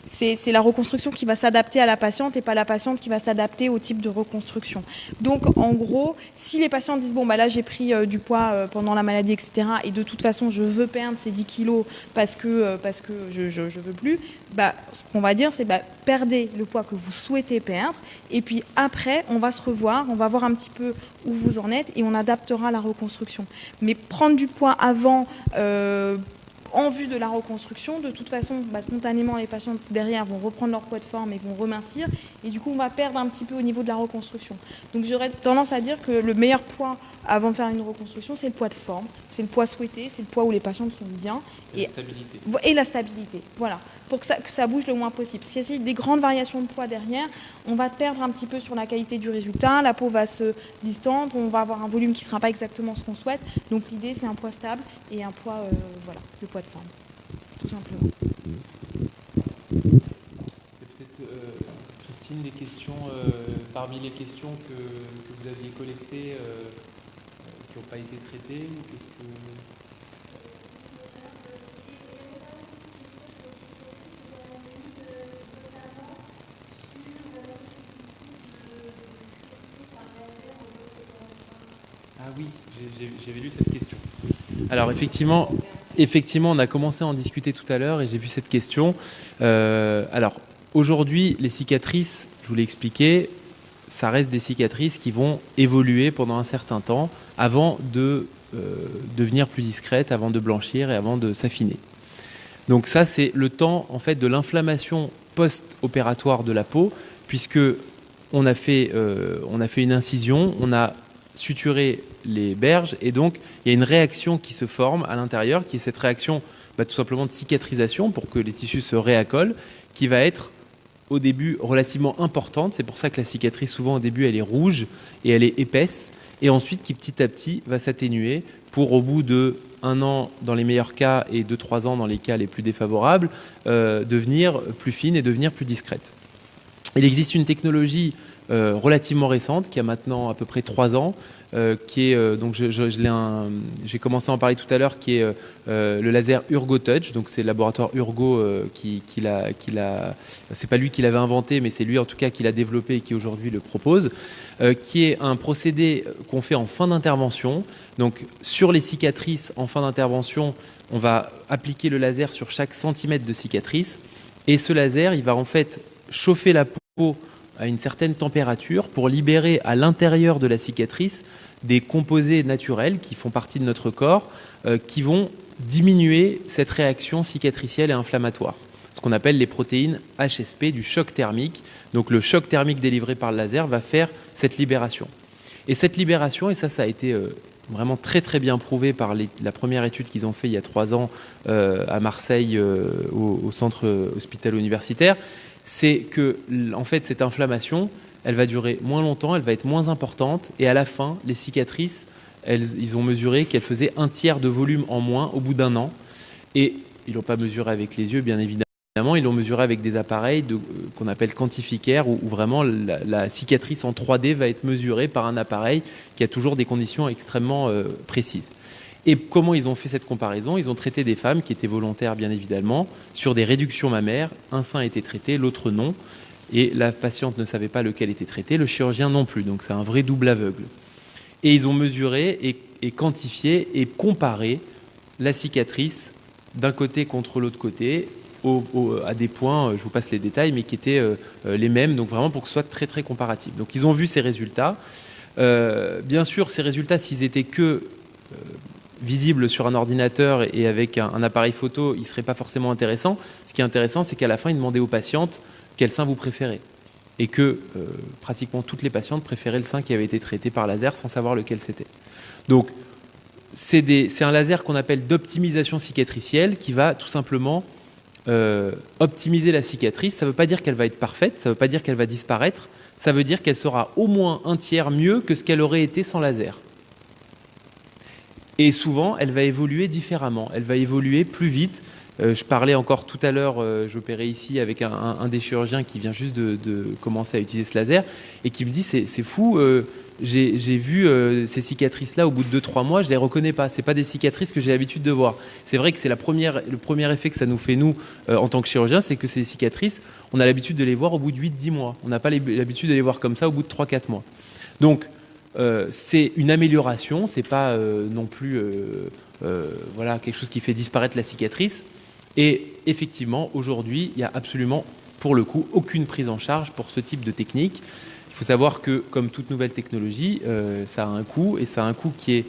c'est la reconstruction qui va s'adapter à la patiente et pas la patiente qui va s'adapter au type de reconstruction. Donc, en gros, si les patientes disent, bon, bah là, j'ai pris du poids pendant la maladie, etc., et de toute façon, je veux perdre ces 10 kilos parce que je veux plus, bah, ce qu'on va dire, c'est bah, perdez le poids que vous souhaitez perdre, et puis après, on va se revoir, on va voir un petit peu où vous en êtes, et on adaptera la reconstruction. Mais prendre du poids avant, en vue de la reconstruction, de toute façon, bah, spontanément, les patients derrière vont reprendre leur poids de forme et vont remincir, et du coup, on va perdre un petit peu au niveau de la reconstruction. Donc, j'aurais tendance à dire que le meilleur poids avant de faire une reconstruction, c'est le poids de forme, c'est le poids souhaité, c'est le poids où les patients sont bien. Et la stabilité, voilà, pour que ça bouge le moins possible. S'il y a des grandes variations de poids derrière, on va perdre un petit peu sur la qualité du résultat, la peau va se distendre, on va avoir un volume qui ne sera pas exactement ce qu'on souhaite. Donc l'idée, c'est un poids stable et un poids, voilà, le poids de forme, tout simplement. Peut-être, Christine, des questions parmi les questions que vous aviez collectées, qui n'ont pas été traitées ou qu'est-ce que... Ah oui, j'avais lu cette question. Alors effectivement, on a commencé à en discuter tout à l'heure et j'ai vu cette question. Alors aujourd'hui, les cicatrices, je vous l'ai expliqué, ça reste des cicatrices qui vont évoluer pendant un certain temps avant de devenir plus discrètes, avant de blanchir et avant de s'affiner. Donc ça, c'est le temps en fait de l'inflammation post-opératoire de la peau, puisque on a fait une incision, on a suturé les berges et donc il y a une réaction qui se forme à l'intérieur, qui est cette réaction tout simplement de cicatrisation pour que les tissus se réaccolent, qui va être au début relativement importante. C'est pour ça que la cicatrice souvent au début elle est rouge et elle est épaisse, et ensuite qui petit à petit va s'atténuer pour au bout de 1 an dans les meilleurs cas et 2-3 ans dans les cas les plus défavorables devenir plus fine et devenir plus discrète. Il existe une technologie relativement récente qui a maintenant à peu près 3 ans qui est donc j'ai commencé à en parler tout à l'heure, qui est le laser UrgoTouch. Donc c'est le laboratoire Urgo qui l'a c'est pas lui qui l'avait inventé, mais c'est lui en tout cas qui l'a développé et qui aujourd'hui le propose, qui est un procédé qu'on fait en fin d'intervention. Donc sur les cicatrices en fin d'intervention, on va appliquer le laser sur chaque centimètre de cicatrice, et ce laser il va en fait chauffer la peau à une certaine température pour libérer à l'intérieur de la cicatrice des composés naturels qui font partie de notre corps, qui vont diminuer cette réaction cicatricielle et inflammatoire, ce qu'on appelle les protéines HSP du choc thermique. Donc le choc thermique délivré par le laser va faire cette libération. Et cette libération, et ça a été vraiment très très bien prouvé par la première étude qu'ils ont fait il y a 3 ans à Marseille au centre hospitalo-universitaire, c'est que en fait cette inflammation elle va durer moins longtemps, elle va être moins importante, et à la fin les cicatrices ils ont mesuré qu'elles faisaient 1/3 de volume en moins au bout d'1 an. Et ils l'ont pas mesuré avec les yeux bien évidemment, ils l'ont mesuré avec des appareils qu'on appelle quantificaires, où vraiment la cicatrice en 3D va être mesurée par un appareil qui a toujours des conditions extrêmement précises. Et comment ils ont fait cette comparaison? Ils ont traité des femmes qui étaient volontaires, bien évidemment, sur des réductions mammaires. Un sein était traité, l'autre non. Et la patiente ne savait pas lequel était traité, le chirurgien non plus. Donc c'est un vrai double aveugle. Et ils ont mesuré et quantifié et comparé la cicatrice d'un côté contre l'autre côté, à des points, je vous passe les détails, mais qui étaient les mêmes, donc vraiment pour que ce soit très très comparatif. Donc ils ont vu ces résultats. Bien sûr, ces résultats, s'ils étaient que visible sur un ordinateur et avec un appareil photo, il ne serait pas forcément intéressant. Ce qui est intéressant, c'est qu'à la fin, ils demandaient aux patientes quel sein vous préférez. Et que pratiquement toutes les patientes préféraient le sein qui avait été traité par laser sans savoir lequel c'était. Donc, c'est un laser qu'on appelle d'optimisation cicatricielle qui va tout simplement optimiser la cicatrice. Ça ne veut pas dire qu'elle va être parfaite, ça ne veut pas dire qu'elle va disparaître, ça veut dire qu'elle sera au moins 1/3 mieux que ce qu'elle aurait été sans laser. Et souvent, elle va évoluer différemment, elle va évoluer plus vite. Je parlais encore tout à l'heure, j'opérais ici avec un des chirurgiens qui vient juste de commencer à utiliser ce laser et qui me dit c'est fou, j'ai vu ces cicatrices-là au bout de 2-3 mois, je ne les reconnais pas, ce n'est pas des cicatrices que j'ai l'habitude de voir. C'est vrai que c'est le premier effet que ça nous fait nous en tant que chirurgiens, c'est que ces cicatrices, on a l'habitude de les voir au bout de 8-10 mois. On n'a pas l'habitude de les voir comme ça au bout de 3-4 mois. Donc, c'est une amélioration, c'est pas non plus voilà, quelque chose qui fait disparaître la cicatrice. Et effectivement, aujourd'hui, il n'y a absolument, pour le coup, aucune prise en charge pour ce type de technique. Il faut savoir que, comme toute nouvelle technologie, ça a un coût, et ça a un coût qui est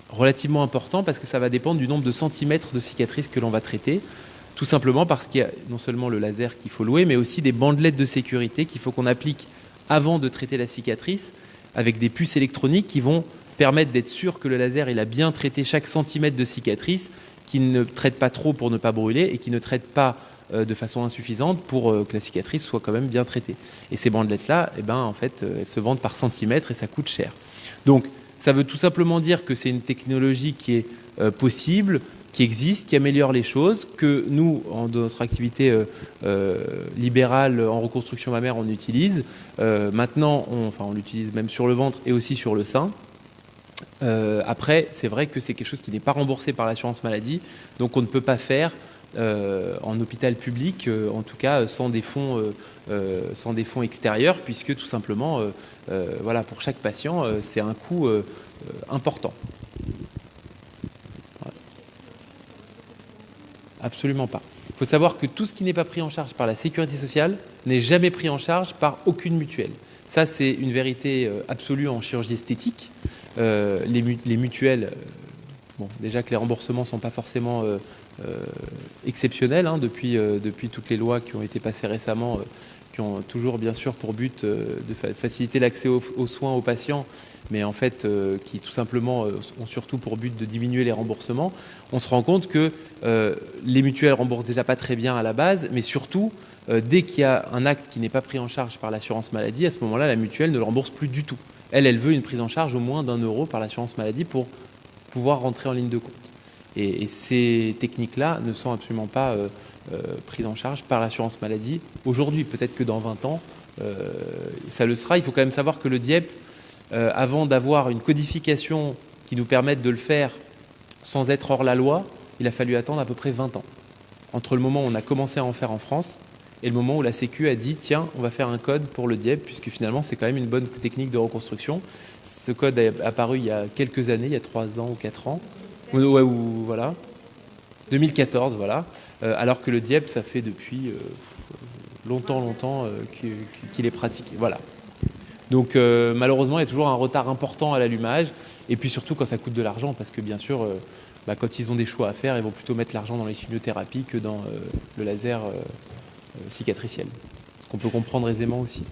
relativement important parce que ça va dépendre du nombre de centimètres de cicatrices que l'on va traiter. Tout simplement parce qu'il y a non seulement le laser qu'il faut louer, mais aussi des bandelettes de sécurité qu'il faut qu'on applique avant de traiter la cicatrice, avec des puces électroniques qui vont permettre d'être sûr que le laser il a bien traité chaque centimètre de cicatrice, qui ne traite pas trop pour ne pas brûler et qui ne traite pas de façon insuffisante pour que la cicatrice soit quand même bien traitée. Et ces bandelettes-là, eh ben, en fait, elles se vendent par centimètre et ça coûte cher. Donc, ça veut tout simplement dire que c'est une technologie qui est possible, qui existe, qui améliore les choses, que nous, dans notre activité libérale en reconstruction mammaire, on utilise. Maintenant, on l'utilise même sur le ventre et aussi sur le sein. Après, c'est vrai que c'est quelque chose qui n'est pas remboursé par l'assurance maladie, donc on ne peut pas faire en hôpital public, en tout cas sans des fonds extérieurs, puisque tout simplement, voilà, pour chaque patient, c'est un coût important. Voilà. Absolument pas. Il faut savoir que tout ce qui n'est pas pris en charge par la sécurité sociale n'est jamais pris en charge par aucune mutuelle. Ça, c'est une vérité absolue en chirurgie esthétique. Les mutuelles, bon, déjà que les remboursements ne sont pas forcément exceptionnels, hein, depuis toutes les lois qui ont été passées récemment, qui ont toujours bien sûr pour but de faciliter l'accès aux soins aux patients, mais en fait qui tout simplement ont surtout pour but de diminuer les remboursements. On se rend compte que les mutuelles remboursent déjà pas très bien à la base, mais surtout dès qu'il y a un acte qui n'est pas pris en charge par l'assurance maladie, à ce moment-là, la mutuelle ne le rembourse plus du tout. Elle veut une prise en charge au moins d'1 € par l'assurance maladie pour pouvoir rentrer en ligne de compte. Et ces techniques-là ne sont absolument pas prises en charge par l'assurance maladie aujourd'hui. Peut-être que dans 20 ans, ça le sera. Il faut quand même savoir que le DIEP, avant d'avoir une codification qui nous permette de le faire sans être hors la loi, il a fallu attendre à peu près 20 ans. Entre le moment où on a commencé à en faire en France et le moment où la Sécu a dit tiens, on va faire un code pour le DIEP, puisque finalement c'est quand même une bonne technique de reconstruction. Ce code est apparu il y a quelques années, il y a 3 ans ou 4 ans. Ouais, voilà. 2014, voilà. Alors que le DIEP, ça fait depuis longtemps qu'il est pratiqué. Voilà. Donc malheureusement, il y a toujours un retard important à l'allumage. Et puis surtout quand ça coûte de l'argent, parce que bien sûr, quand ils ont des choix à faire, ils vont plutôt mettre l'argent dans les chimiothérapies que dans le laser cicatriciel. Ce qu'on peut comprendre aisément aussi.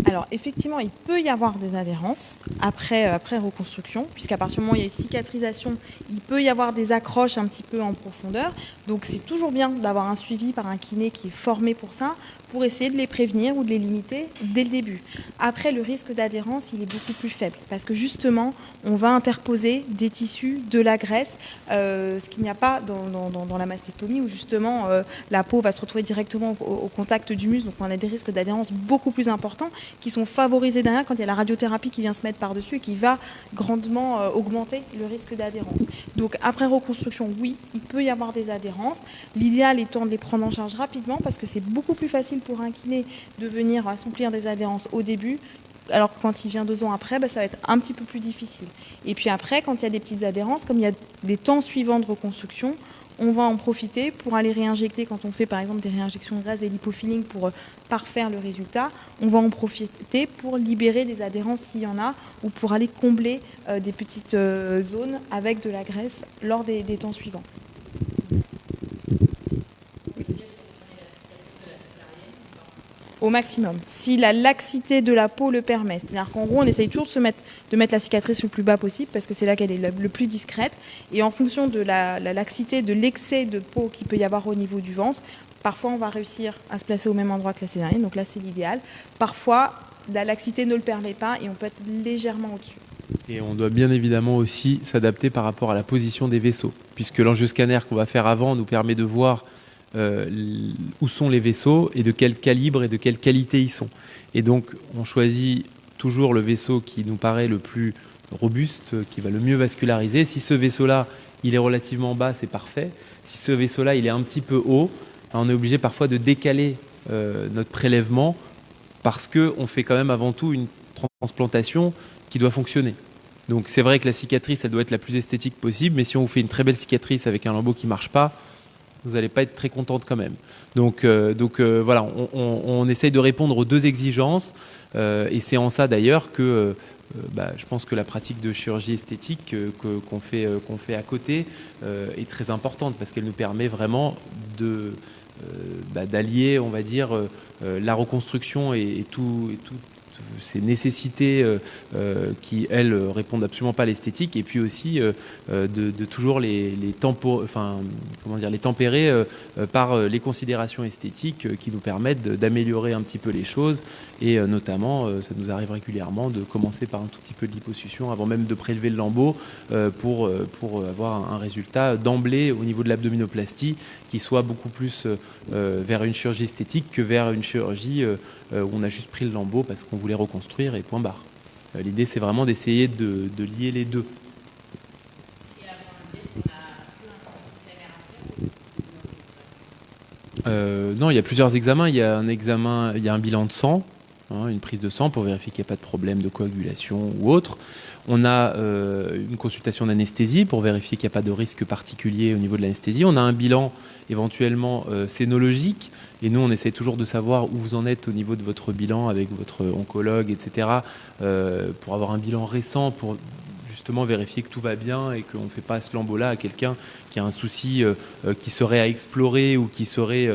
Alors, effectivement, il peut y avoir des adhérences après reconstruction, puisqu'à partir du moment où il y a une cicatrisation, il peut y avoir des accroches un petit peu en profondeur. Donc, c'est toujours bien d'avoir un suivi par un kiné qui est formé pour ça, pour essayer de les prévenir ou de les limiter dès le début. Après, le risque d'adhérence, il est beaucoup plus faible, parce que justement, on va interposer des tissus, de la graisse, ce qu'il n'y a pas dans la mastectomie, où justement, la peau va se retrouver directement au contact du muscle. Donc, on a des risques d'adhérence beaucoup plus importants, qui sont favorisés derrière quand il y a la radiothérapie qui vient se mettre par-dessus et qui va grandement augmenter le risque d'adhérence. Donc après reconstruction, oui, il peut y avoir des adhérences. L'idéal étant de les prendre en charge rapidement, parce que c'est beaucoup plus facile pour un kiné de venir assouplir des adhérences au début, alors que quand il vient 2 ans après, ça va être un petit peu plus difficile. Et puis après, quand il y a des petites adhérences, comme il y a des temps suivants de reconstruction, on va en profiter pour aller réinjecter, quand on fait par exemple des réinjections de graisse, des lipofilling pour parfaire le résultat, on va en profiter pour libérer des adhérences s'il y en a, ou pour aller combler des petites zones avec de la graisse lors des temps suivants. Au maximum, si la laxité de la peau le permet. C'est-à-dire qu'en gros, on essaye toujours de mettre la cicatrice le plus bas possible, parce que c'est là qu'elle est le plus discrète. Et en fonction de la laxité, de l'excès de peau qu'il peut y avoir au niveau du ventre, parfois on va réussir à se placer au même endroit que la césarienne, donc là c'est l'idéal. Parfois, la laxité ne le permet pas et on peut être légèrement au-dessus. Et on doit bien évidemment aussi s'adapter par rapport à la position des vaisseaux, puisque l'angioscanner qu'on va faire avant nous permet de voir où sont les vaisseaux et de quel calibre et de quelle qualité ils sont. Et donc on choisit toujours le vaisseau qui nous paraît le plus robuste, qui va le mieux vasculariser. Si ce vaisseau-là, il est relativement bas, c'est parfait. Si ce vaisseau-là, il est un petit peu haut, on est obligé parfois de décaler notre prélèvement, parce qu'on fait quand même avant tout une transplantation qui doit fonctionner. Donc c'est vrai que la cicatrice, elle doit être la plus esthétique possible, mais si on vous fait une très belle cicatrice avec un lambeau qui ne marche pas, vous n'allez pas être très contente quand même. Donc voilà, on essaye de répondre aux 2 exigences, et c'est en ça d'ailleurs que je pense que la pratique de chirurgie esthétique qu'on fait à côté est très importante, parce qu'elle nous permet vraiment d'allier, on va dire, la reconstruction et ces nécessités qui, elles, répondent absolument pas à l'esthétique, et puis aussi de toujours les tempérer par les considérations esthétiques qui nous permettent d'améliorer un petit peu les choses, et notamment, ça nous arrive régulièrement de commencer par un tout petit peu de liposuction avant même de prélever le lambeau pour avoir un résultat d'emblée au niveau de l'abdominoplastie qui soit beaucoup plus vers une chirurgie esthétique que vers une chirurgie où on a juste pris le lambeau parce qu'on voulait reconstruire et point barre. L'idée, c'est vraiment d'essayer de lier les deux. Non, il y a plusieurs examens. Il y a un bilan de sang, une prise de sang pour vérifier qu'il n'y a pas de problème de coagulation ou autre. On a une consultation d'anesthésie pour vérifier qu'il n'y a pas de risque particulier au niveau de l'anesthésie. On a un bilan éventuellement scénologique, et nous on essaie toujours de savoir où vous en êtes au niveau de votre bilan avec votre oncologue, etc. Pour avoir un bilan récent, pour justement vérifier que tout va bien et qu'on ne fait pas ce lambeau-là à quelqu'un qui a un souci qui serait à explorer ou qui serait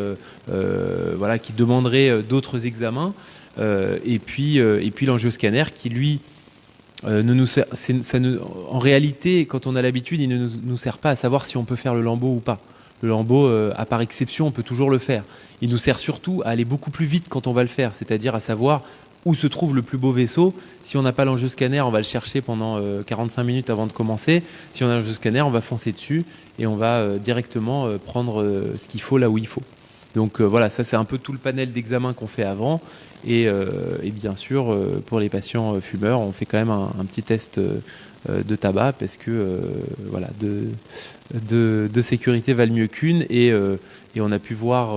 qui demanderait d'autres examens. Et puis l'angioscanner qui, lui, en réalité, quand on a l'habitude, il ne nous sert pas à savoir si on peut faire le lambeau ou pas. Le lambeau, à part exception, on peut toujours le faire. Il nous sert surtout à aller beaucoup plus vite quand on va le faire, c'est-à-dire à savoir où se trouve le plus beau vaisseau. Si on n'a pas l'angioscanner, on va le chercher pendant 45 minutes avant de commencer. Si on a l'angioscanner, on va foncer dessus et on va directement prendre ce qu'il faut là où il faut. Donc voilà, ça c'est un peu tout le panel d'examens qu'on fait avant. Et bien sûr, pour les patients fumeurs, on fait quand même un petit test de tabac parce que deux sécurités valent mieux qu'une. Et on a pu voir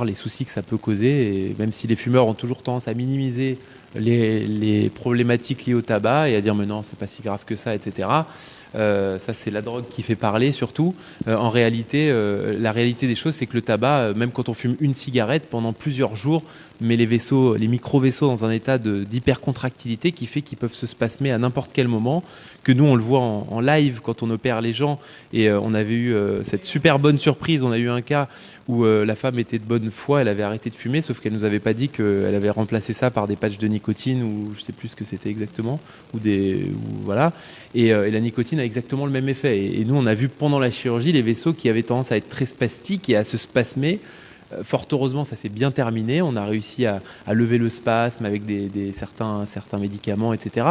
les soucis que ça peut causer. Et même si les fumeurs ont toujours tendance à minimiser les problématiques liées au tabac et à dire mais non, c'est pas si grave que ça, etc. Ça c'est la drogue qui fait parler surtout. En réalité, la réalité des choses, c'est que le tabac, même quand on fume une cigarette pendant plusieurs jours, met les micro-vaisseaux dans un état d'hypercontractilité qui fait qu'ils peuvent se spasmer à n'importe quel moment, que nous on le voit en live quand on opère les gens. Et on avait eu cette super bonne surprise. On a eu un cas où la femme était de bonne foi, elle avait arrêté de fumer, sauf qu'elle nous avait pas dit qu'elle avait remplacé ça par des patchs de nicotine, ou je sais plus ce que c'était exactement, voilà. Et la nicotine a exactement le même effet. Et nous, on a vu pendant la chirurgie les vaisseaux qui avaient tendance à être très spastiques et à se spasmer. Fort heureusement, ça s'est bien terminé. On a réussi à lever le spasme avec certains médicaments, etc.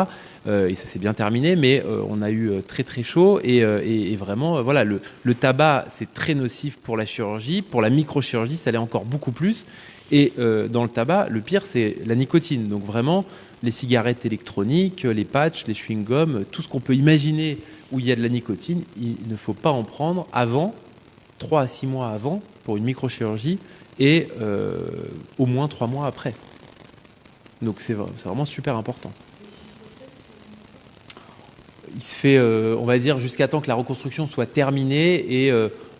Et ça s'est bien terminé, mais on a eu très très chaud. Et vraiment, voilà, le tabac, c'est très nocif pour la chirurgie. Pour la microchirurgie, ça l'est encore beaucoup plus. Et dans le tabac, le pire, c'est la nicotine. Donc vraiment, les cigarettes électroniques, les patchs, les chewing-gums, tout ce qu'on peut imaginer où il y a de la nicotine, il ne faut pas en prendre avant, 3 à 6 mois avant, pour une microchirurgie, et au moins 3 mois après. Donc c'est vraiment super important. Il se fait, on va dire, jusqu'à temps que la reconstruction soit terminée, et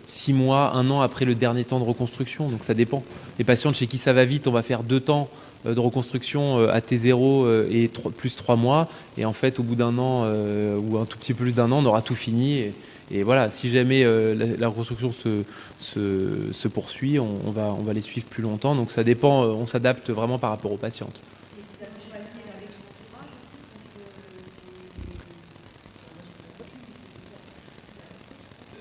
6 mois, 1 an après le dernier temps de reconstruction. Donc ça dépend. Les patientes chez qui ça va vite, on va faire 2 temps de reconstruction à T0 et plus 3 mois. Et en fait, au bout d'1 an ou un tout petit peu plus d'1 an, on aura tout fini. Et voilà, si jamais la reconstruction se poursuit, on va les suivre plus longtemps. Donc ça dépend, on s'adapte vraiment par rapport aux patientes.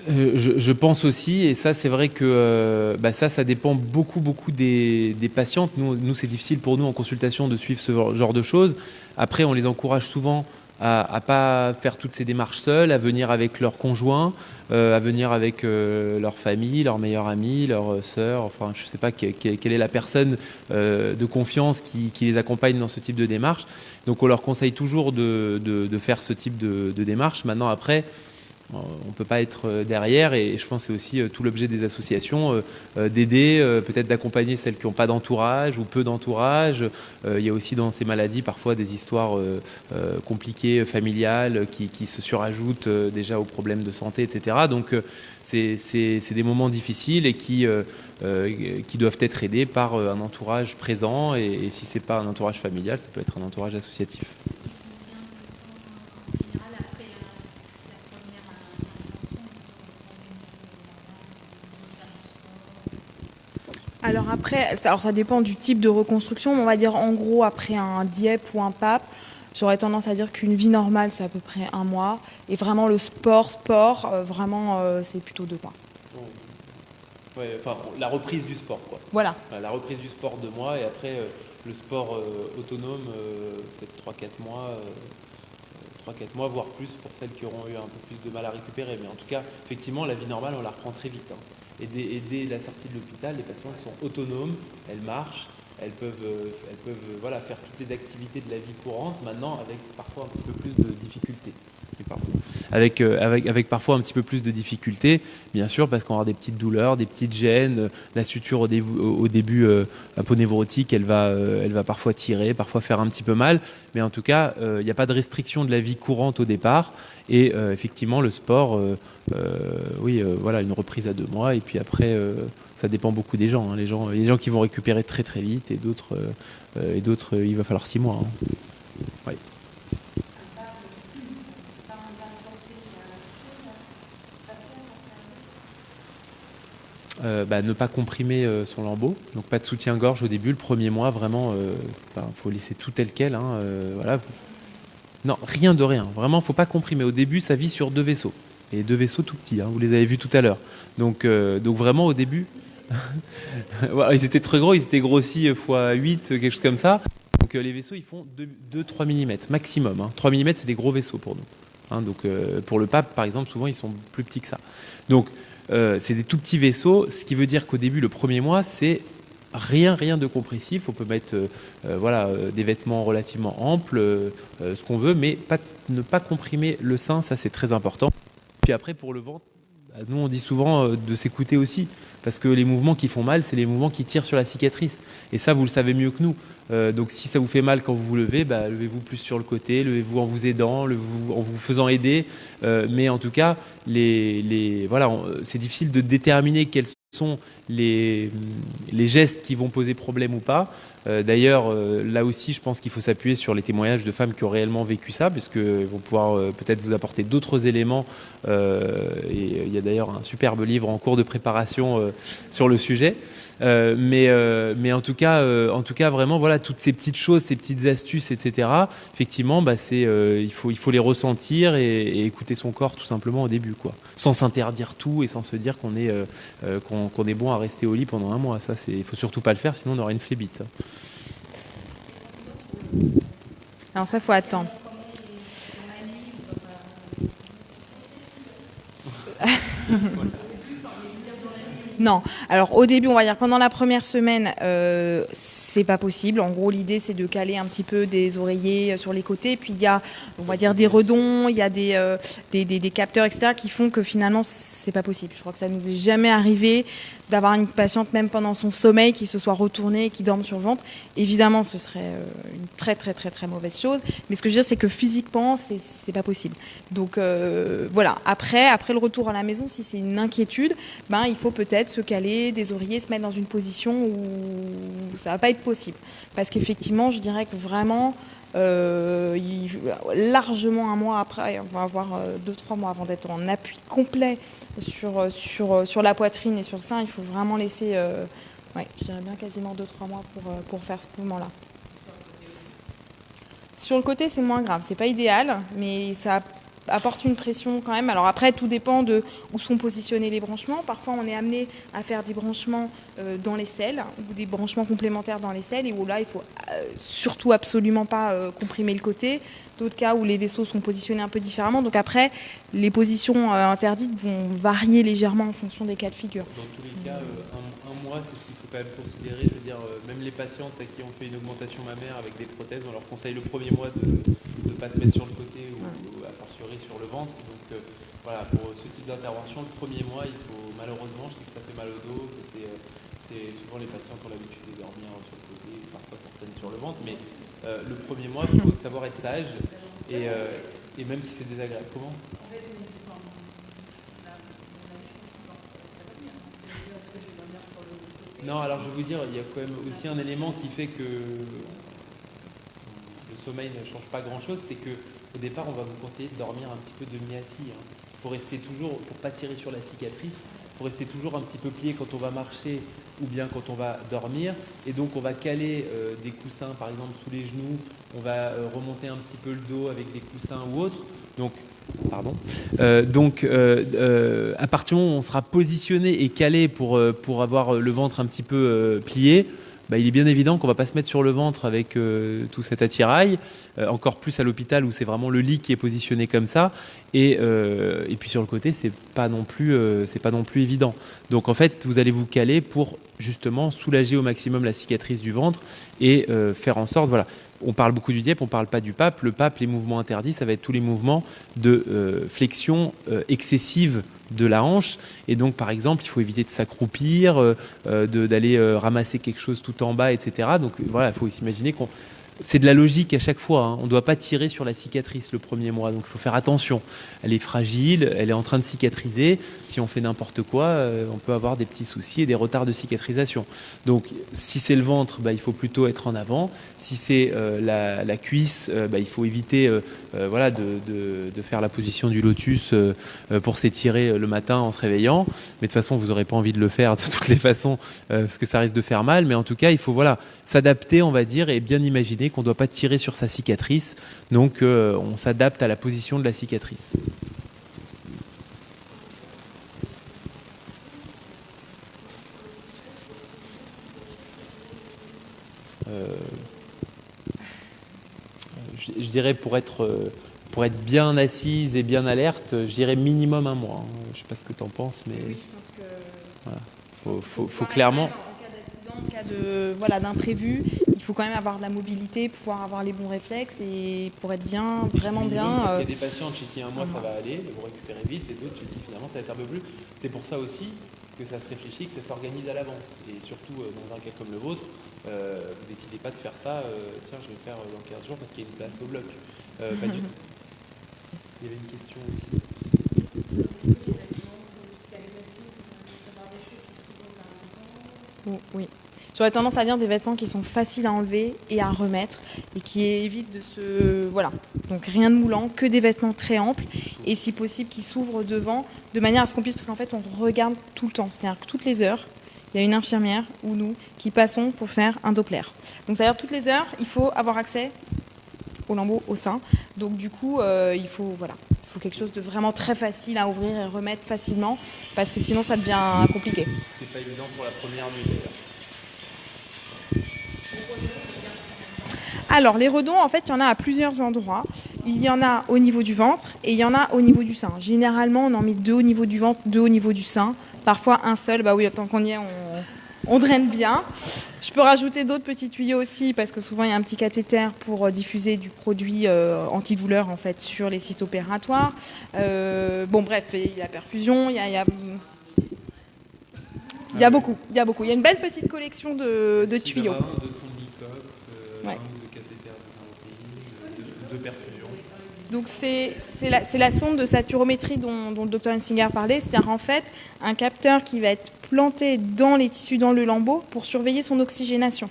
Je pense aussi, et ça c'est vrai que ça dépend beaucoup des patientes. Nous c'est difficile pour nous en consultation de suivre ce genre de choses. Après, on les encourage souvent à pas faire toutes ces démarches seules, à venir avec leur conjoint, à venir avec leur famille, leur meilleur ami, leur sœur, enfin je sais pas quelle est la personne de confiance qui les accompagne dans ce type de démarche. Donc on leur conseille toujours de faire ce type de démarche. Maintenant après, on ne peut pas être derrière, et je pense que c'est aussi tout l'objet des associations, d'aider, peut-être d'accompagner celles qui n'ont pas d'entourage ou peu d'entourage. Il y a aussi dans ces maladies parfois des histoires compliquées, familiales, qui se surajoutent déjà aux problèmes de santé, etc. Donc c'est des moments difficiles et qui doivent être aidés par un entourage présent, et si ce n'est pas un entourage familial, ça peut être un entourage associatif. Alors Alors après, ça dépend du type de reconstruction, mais on va dire en gros après un DIEP ou un PAP, j'aurais tendance à dire qu'une vie normale c'est à peu près 1 mois, et vraiment le sport, vraiment c'est plutôt 2 mois. Ouais, enfin, la reprise du sport, quoi. Voilà. Enfin, la reprise du sport 2 mois, et après le sport autonome, peut-être 3-4 mois, 3-4 mois, voire plus pour celles qui auront eu un peu plus de mal à récupérer. Mais en tout cas, effectivement, la vie normale, on la reprend très vite, hein. Et dès la sortie de l'hôpital, les patientes sont autonomes, elles marchent, elles peuvent voilà, faire toutes les activités de la vie courante, maintenant avec parfois un petit peu plus de difficultés. Avec parfois un petit peu plus de difficultés, bien sûr, parce qu'on aura des petites douleurs, des petites gênes. La suture au début aponévrotique, elle va parfois tirer, parfois faire un petit peu mal. Mais en tout cas, il n'y a pas de restriction de la vie courante au départ. Et effectivement, le sport, oui, voilà, une reprise à 2 mois. Et puis après, ça dépend beaucoup des gens, hein. Il y a des gens qui vont récupérer très très vite, et d'autres, il va falloir 6 mois, hein. Ouais. Ne pas comprimer son lambeau, donc pas de soutien-gorge au début, le premier mois, vraiment, faut laisser tout tel quel, hein, voilà. Non, rien de rien, vraiment, faut pas comprimer. Au début, ça vit sur 2 vaisseaux, et 2 vaisseaux tout petits, hein, vous les avez vus tout à l'heure. Donc vraiment, au début, voilà, ils étaient très gros, ils étaient grossis x8, quelque chose comme ça. Donc les vaisseaux, ils font 2-3 mm maximum, hein. 3 mm, c'est des gros vaisseaux pour nous, hein. Donc pour le pape, par exemple, souvent, ils sont plus petits que ça. Donc c'est des tout petits vaisseaux, ce qui veut dire qu'au début, le premier mois, c'est rien de compressif. On peut mettre voilà, des vêtements relativement amples, ce qu'on veut, mais ne pas comprimer le sein, ça c'est très important. Puis après, pour le ventre, nous on dit souvent de s'écouter aussi, parce que les mouvements qui font mal, c'est les mouvements qui tirent sur la cicatrice. Et ça, vous le savez mieux que nous. Donc si ça vous fait mal quand vous vous levez, levez-vous plus sur le côté, levez-vous en vous aidant, levez-vous en vous faisant aider. Mais en tout cas, voilà, c'est difficile de déterminer quels sont les gestes qui vont poser problème ou pas. D'ailleurs, là aussi, je pense qu'il faut s'appuyer sur les témoignages de femmes qui ont réellement vécu ça, puisqu'ils vont pouvoir peut-être vous apporter d'autres éléments. Et il y a d'ailleurs un superbe livre en cours de préparation sur le sujet. Mais en tout cas, vraiment, voilà, toutes ces petites choses, ces petites astuces, etc. Effectivement, il faut les ressentir et écouter son corps tout simplement au début, quoi. Sans s'interdire tout et sans se dire qu'on est bon à rester au lit pendant 1 mois. Ça, il faut surtout pas le faire, sinon on aura une phlébite. Alors ça, faut attendre. Non. Alors au début, on va dire pendant la première semaine, c'est pas possible. En gros, l'idée c'est de caler un petit peu des oreillers sur les côtés. Puis il y a, on va dire, des redons, il y a des capteurs, etc. qui font que finalement c'est pas possible. Je crois que ça nous est jamais arrivé d'avoir une patiente, même pendant son sommeil, qui se soit retournée et qui dorme sur le ventre. Évidemment, ce serait une très très très très mauvaise chose. Mais ce que je veux dire, c'est que physiquement, c'est pas possible. Donc voilà. Après le retour à la maison, si c'est une inquiétude, il faut peut-être se caler des oreillers, se mettre dans une position où ça va pas être possible. Parce qu'effectivement, je dirais que vraiment, largement 1 mois après, on va avoir 2-3 mois avant d'être en appui complet sur la poitrine et sur le sein. Il faut vraiment laisser, je dirais bien quasiment 2-3 mois pour faire ce mouvement-là. Sur le côté, c'est moins grave. C'est pas idéal, mais ça apporte une pression quand même. Alors après, tout dépend de où sont positionnés les branchements. Parfois, on est amené à faire des branchements dans les selles ou des branchements complémentaires dans les selles, et où là, il faut surtout absolument pas comprimer le côté. D'autres cas où les vaisseaux sont positionnés un peu différemment. Donc après, les positions interdites vont varier légèrement en fonction des cas de figure. Dans tous les cas, 1 mois, c'est ce qu'il faut quand même considérer. Je veux dire, même les patientes à qui on fait une augmentation mammaire avec des prothèses, on leur conseille le premier mois de ne pas se mettre sur le côté ou a fortiori sur le ventre. Donc voilà, pour ce type d'intervention, le premier mois, il faut malheureusement, je sais que ça fait mal au dos, que c'est souvent les patients qui ont l'habitude de dormir sur le côté, parfois certaines sur le ventre, mais le premier mois, il faut savoir être sage et même si c'est désagréable. Comment ? Non, alors je vais vous dire, il y a quand même aussi un élément qui fait que le sommeil ne change pas grand-chose, c'est qu'au départ, on va vous conseiller de dormir un petit peu demi-assis, hein. Pour rester toujours, pour pas tirer sur la cicatrice, faut rester toujours un petit peu plié quand on va marcher ou bien quand on va dormir. Et donc, on va caler des coussins, par exemple, sous les genoux. On va remonter un petit peu le dos avec des coussins ou autres. Donc, à partir du moment où on sera positionné et calé pour avoir le ventre un petit peu plié, il est bien évident qu'on ne va pas se mettre sur le ventre avec tout cet attirail, encore plus à l'hôpital où c'est vraiment le lit qui est positionné comme ça. Et puis sur le côté, c'est pas non plus évident. Donc en fait, vous allez vous caler pour justement soulager au maximum la cicatrice du ventre et faire en sorte, voilà. On parle beaucoup du DIEP, on ne parle pas du PAP. Le PAP, les mouvements interdits, ça va être tous les mouvements de flexion excessive de la hanche. Et donc, par exemple, il faut éviter de s'accroupir, d'aller ramasser quelque chose tout en bas, etc. Donc, voilà, il faut s'imaginer qu'on... C'est de la logique à chaque fois, hein. On ne doit pas tirer sur la cicatrice le premier mois. Donc, il faut faire attention. Elle est fragile, elle est en train de cicatriser. Si on fait n'importe quoi, on peut avoir des petits soucis et des retards de cicatrisation. Donc, si c'est le ventre, il faut plutôt être en avant. Si c'est la cuisse, il faut éviter de faire la position du lotus pour s'étirer le matin en se réveillant. Mais de toute façon, vous n'aurez pas envie de le faire de toutes les façons parce que ça risque de faire mal. Mais en tout cas, il faut s'adapter, on va dire, et bien imaginer qu'on ne doit pas tirer sur sa cicatrice. Donc, on s'adapte à la position de la cicatrice. Je dirais pour être bien assise et bien alerte, je dirais minimum un mois. Je ne sais pas ce que tu en penses, mais Oui, je pense que... voilà. Faut clairement... En cas d'accident, en cas d'imprévu, il faut quand même avoir de la mobilité, pouvoir avoir les bons réflexes et pour être bien, vraiment bien. Il y a des patients chez qui un mois ça va aller, vous récupérez vite, et d'autres chez qui finalement ça va être un peu plus. C'est pour ça aussi que ça se réfléchit, que ça s'organise à l'avance. Et surtout dans un cas comme le vôtre, vous ne décidez pas de faire ça, tiens je vais faire dans 15 jours parce qu'il y a une place au bloc. Pas du tout. Il y avait une question aussi. Oui. J'aurais tendance à dire des vêtements qui sont faciles à enlever et à remettre et qui évitent de se... Voilà. Donc rien de moulant, que des vêtements très amples et si possible qui s'ouvrent devant de manière à ce qu'on puisse... Parce qu'en fait, on regarde tout le temps. C'est-à-dire que toutes les heures, il y a une infirmière ou nous qui passons pour faire un Doppler. Donc c'est-à-dire toutes les heures, il faut avoir accès au lambeau, au sein. Donc du coup, il faut quelque chose de vraiment très facile à ouvrir et remettre facilement parce que sinon ça devient compliqué. C'est pas évident pour la première nuit d'ailleurs. Alors, les redons, en fait, il y en a à plusieurs endroits. Il y en a au niveau du ventre et il y en a au niveau du sein. Généralement, on en met 2 au niveau du ventre, 2 au niveau du sein. Parfois, un seul. Bah oui, tant qu'on y est, on draine bien. Je peux rajouter d'autres petits tuyaux aussi parce que souvent, il y a un petit cathéter pour diffuser du produit antidouleur, en fait, sur les sites opératoires. Bref, il y a la perfusion, il y a beaucoup. Il y a une belle petite collection de tuyaux. De perfusion. Donc c'est la sonde de saturométrie dont le docteur Hensinger parlait, c'est-à-dire en fait un capteur qui va être planté dans les tissus, dans le lambeau, pour surveiller son oxygénation.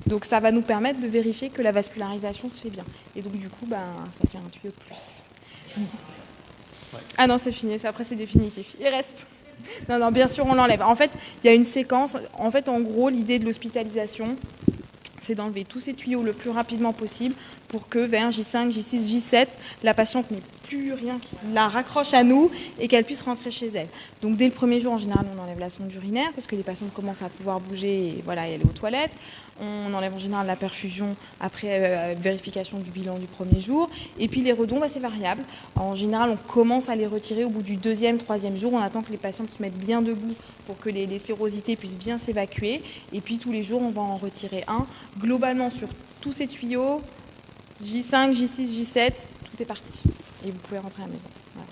Donc ça va nous permettre de vérifier que la vascularisation se fait bien. Et donc du coup, ça fait un tuyau de plus. Ouais. Ah non, c'est fini, après c'est définitif. Il reste. Non, bien sûr, on l'enlève. En fait, il y a une séquence. En fait, en gros, l'idée de l'hospitalisation, c'est d'enlever tous ces tuyaux le plus rapidement possible pour que vers J5, J6, J7, la patiente n'ait plus rien qui la raccroche à nous et qu'elle puisse rentrer chez elle. Donc dès le premier jour, en général, on enlève la sonde urinaire parce que les patientes commencent à pouvoir bouger et aller aux toilettes. On enlève en général la perfusion après vérification du bilan du premier jour. Et puis les redons, c'est variable. En général, on commence à les retirer au bout du 2e, 3e jour. On attend que les patientes se mettent bien debout pour que les sérosités puissent bien s'évacuer. Et puis tous les jours, on va en retirer un. Globalement, sur tous ces tuyaux, J5, J6, J7, tout est parti. Et vous pouvez rentrer à la maison. Voilà.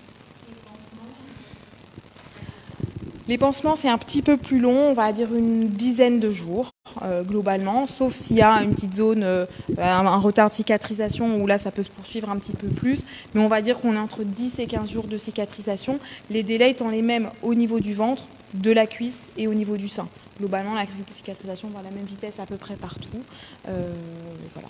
Les pansements, c'est un petit peu plus long, on va dire une dizaine de jours, globalement, sauf s'il y a une petite zone, un retard de cicatrisation, où là, ça peut se poursuivre un petit peu plus. Mais on va dire qu'on est entre 10 et 15 jours de cicatrisation, les délais étant les mêmes au niveau du ventre, de la cuisse et au niveau du sein. Globalement, la cicatrisation va à la même vitesse à peu près partout. Voilà.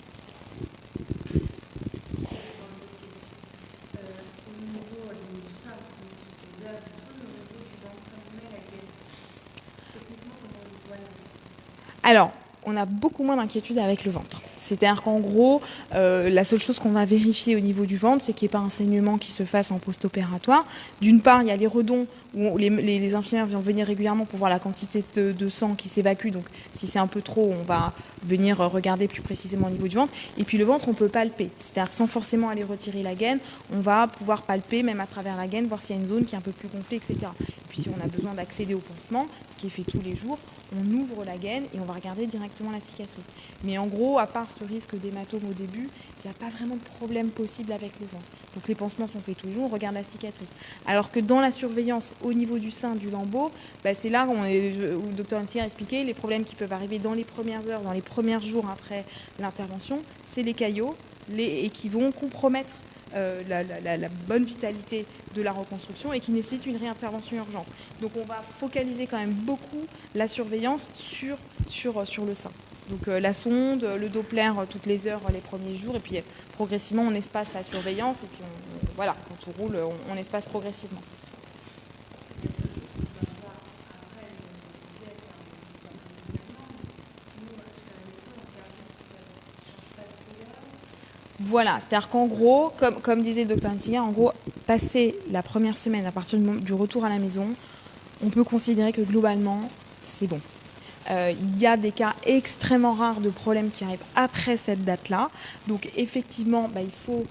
Alors, on a beaucoup moins d'inquiétude avec le ventre. C'est-à-dire qu'en gros, la seule chose qu'on va vérifier au niveau du ventre, c'est qu'il n'y ait pas un saignement qui se fasse en post-opératoire. D'une part, il y a les redons où les infirmières viennent venir régulièrement pour voir la quantité de sang qui s'évacue. Donc, si c'est un peu trop, on va venir regarder plus précisément au niveau du ventre. Et puis, le ventre, on peut palper. C'est-à-dire que sans forcément aller retirer la gaine, on va pouvoir palper, même à travers la gaine, voir s'il y a une zone qui est un peu plus gonflée, etc. Et puis, si on a besoin d'accéder au pansement, ce qui est fait tous les jours, on ouvre la gaine et on va regarder directement la cicatrice. Mais en gros, à part ce risque d'hématome au début, il n'y a pas vraiment de problème possible avec le ventre. Donc les pansements sont faits toujours, on regarde la cicatrice. Alors que dans la surveillance au niveau du sein, du lambeau, c'est là où le docteur Ansier a expliqué les problèmes qui peuvent arriver dans les premières heures, dans les premiers jours après l'intervention, c'est les caillots et qui vont compromettre la bonne vitalité de la reconstruction et qui nécessite une réintervention urgente. Donc on va focaliser quand même beaucoup la surveillance sur le sein. Donc la sonde, le Doppler toutes les heures les premiers jours et puis progressivement on espace la surveillance et puis voilà, quand on roule, on espace progressivement. Voilà, c'est-à-dire qu'en gros, comme disait le docteur Ansinger, en gros, passer la première semaine à partir du retour à la maison, on peut considérer que globalement, c'est bon. Il y a des cas extrêmement rares de problèmes qui arrivent après cette date-là. Donc effectivement, il faut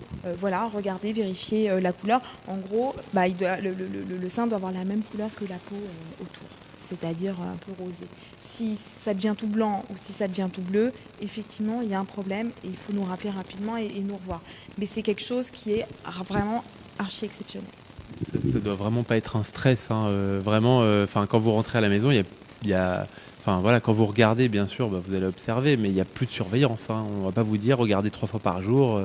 regarder, vérifier la couleur. En gros, le sein doit avoir la même couleur que la peau autour, c'est-à-dire un peu rosé. Si ça devient tout blanc ou si ça devient tout bleu, effectivement, il y a un problème et il faut nous rappeler rapidement et nous revoir. Mais c'est quelque chose qui est vraiment archi exceptionnel. Ça doit vraiment pas être un stress, hein. Vraiment, quand vous rentrez à la maison, quand vous regardez, bien sûr, vous allez observer, mais il n'y a plus de surveillance, hein. On ne va pas vous dire regardez 3 fois par jour,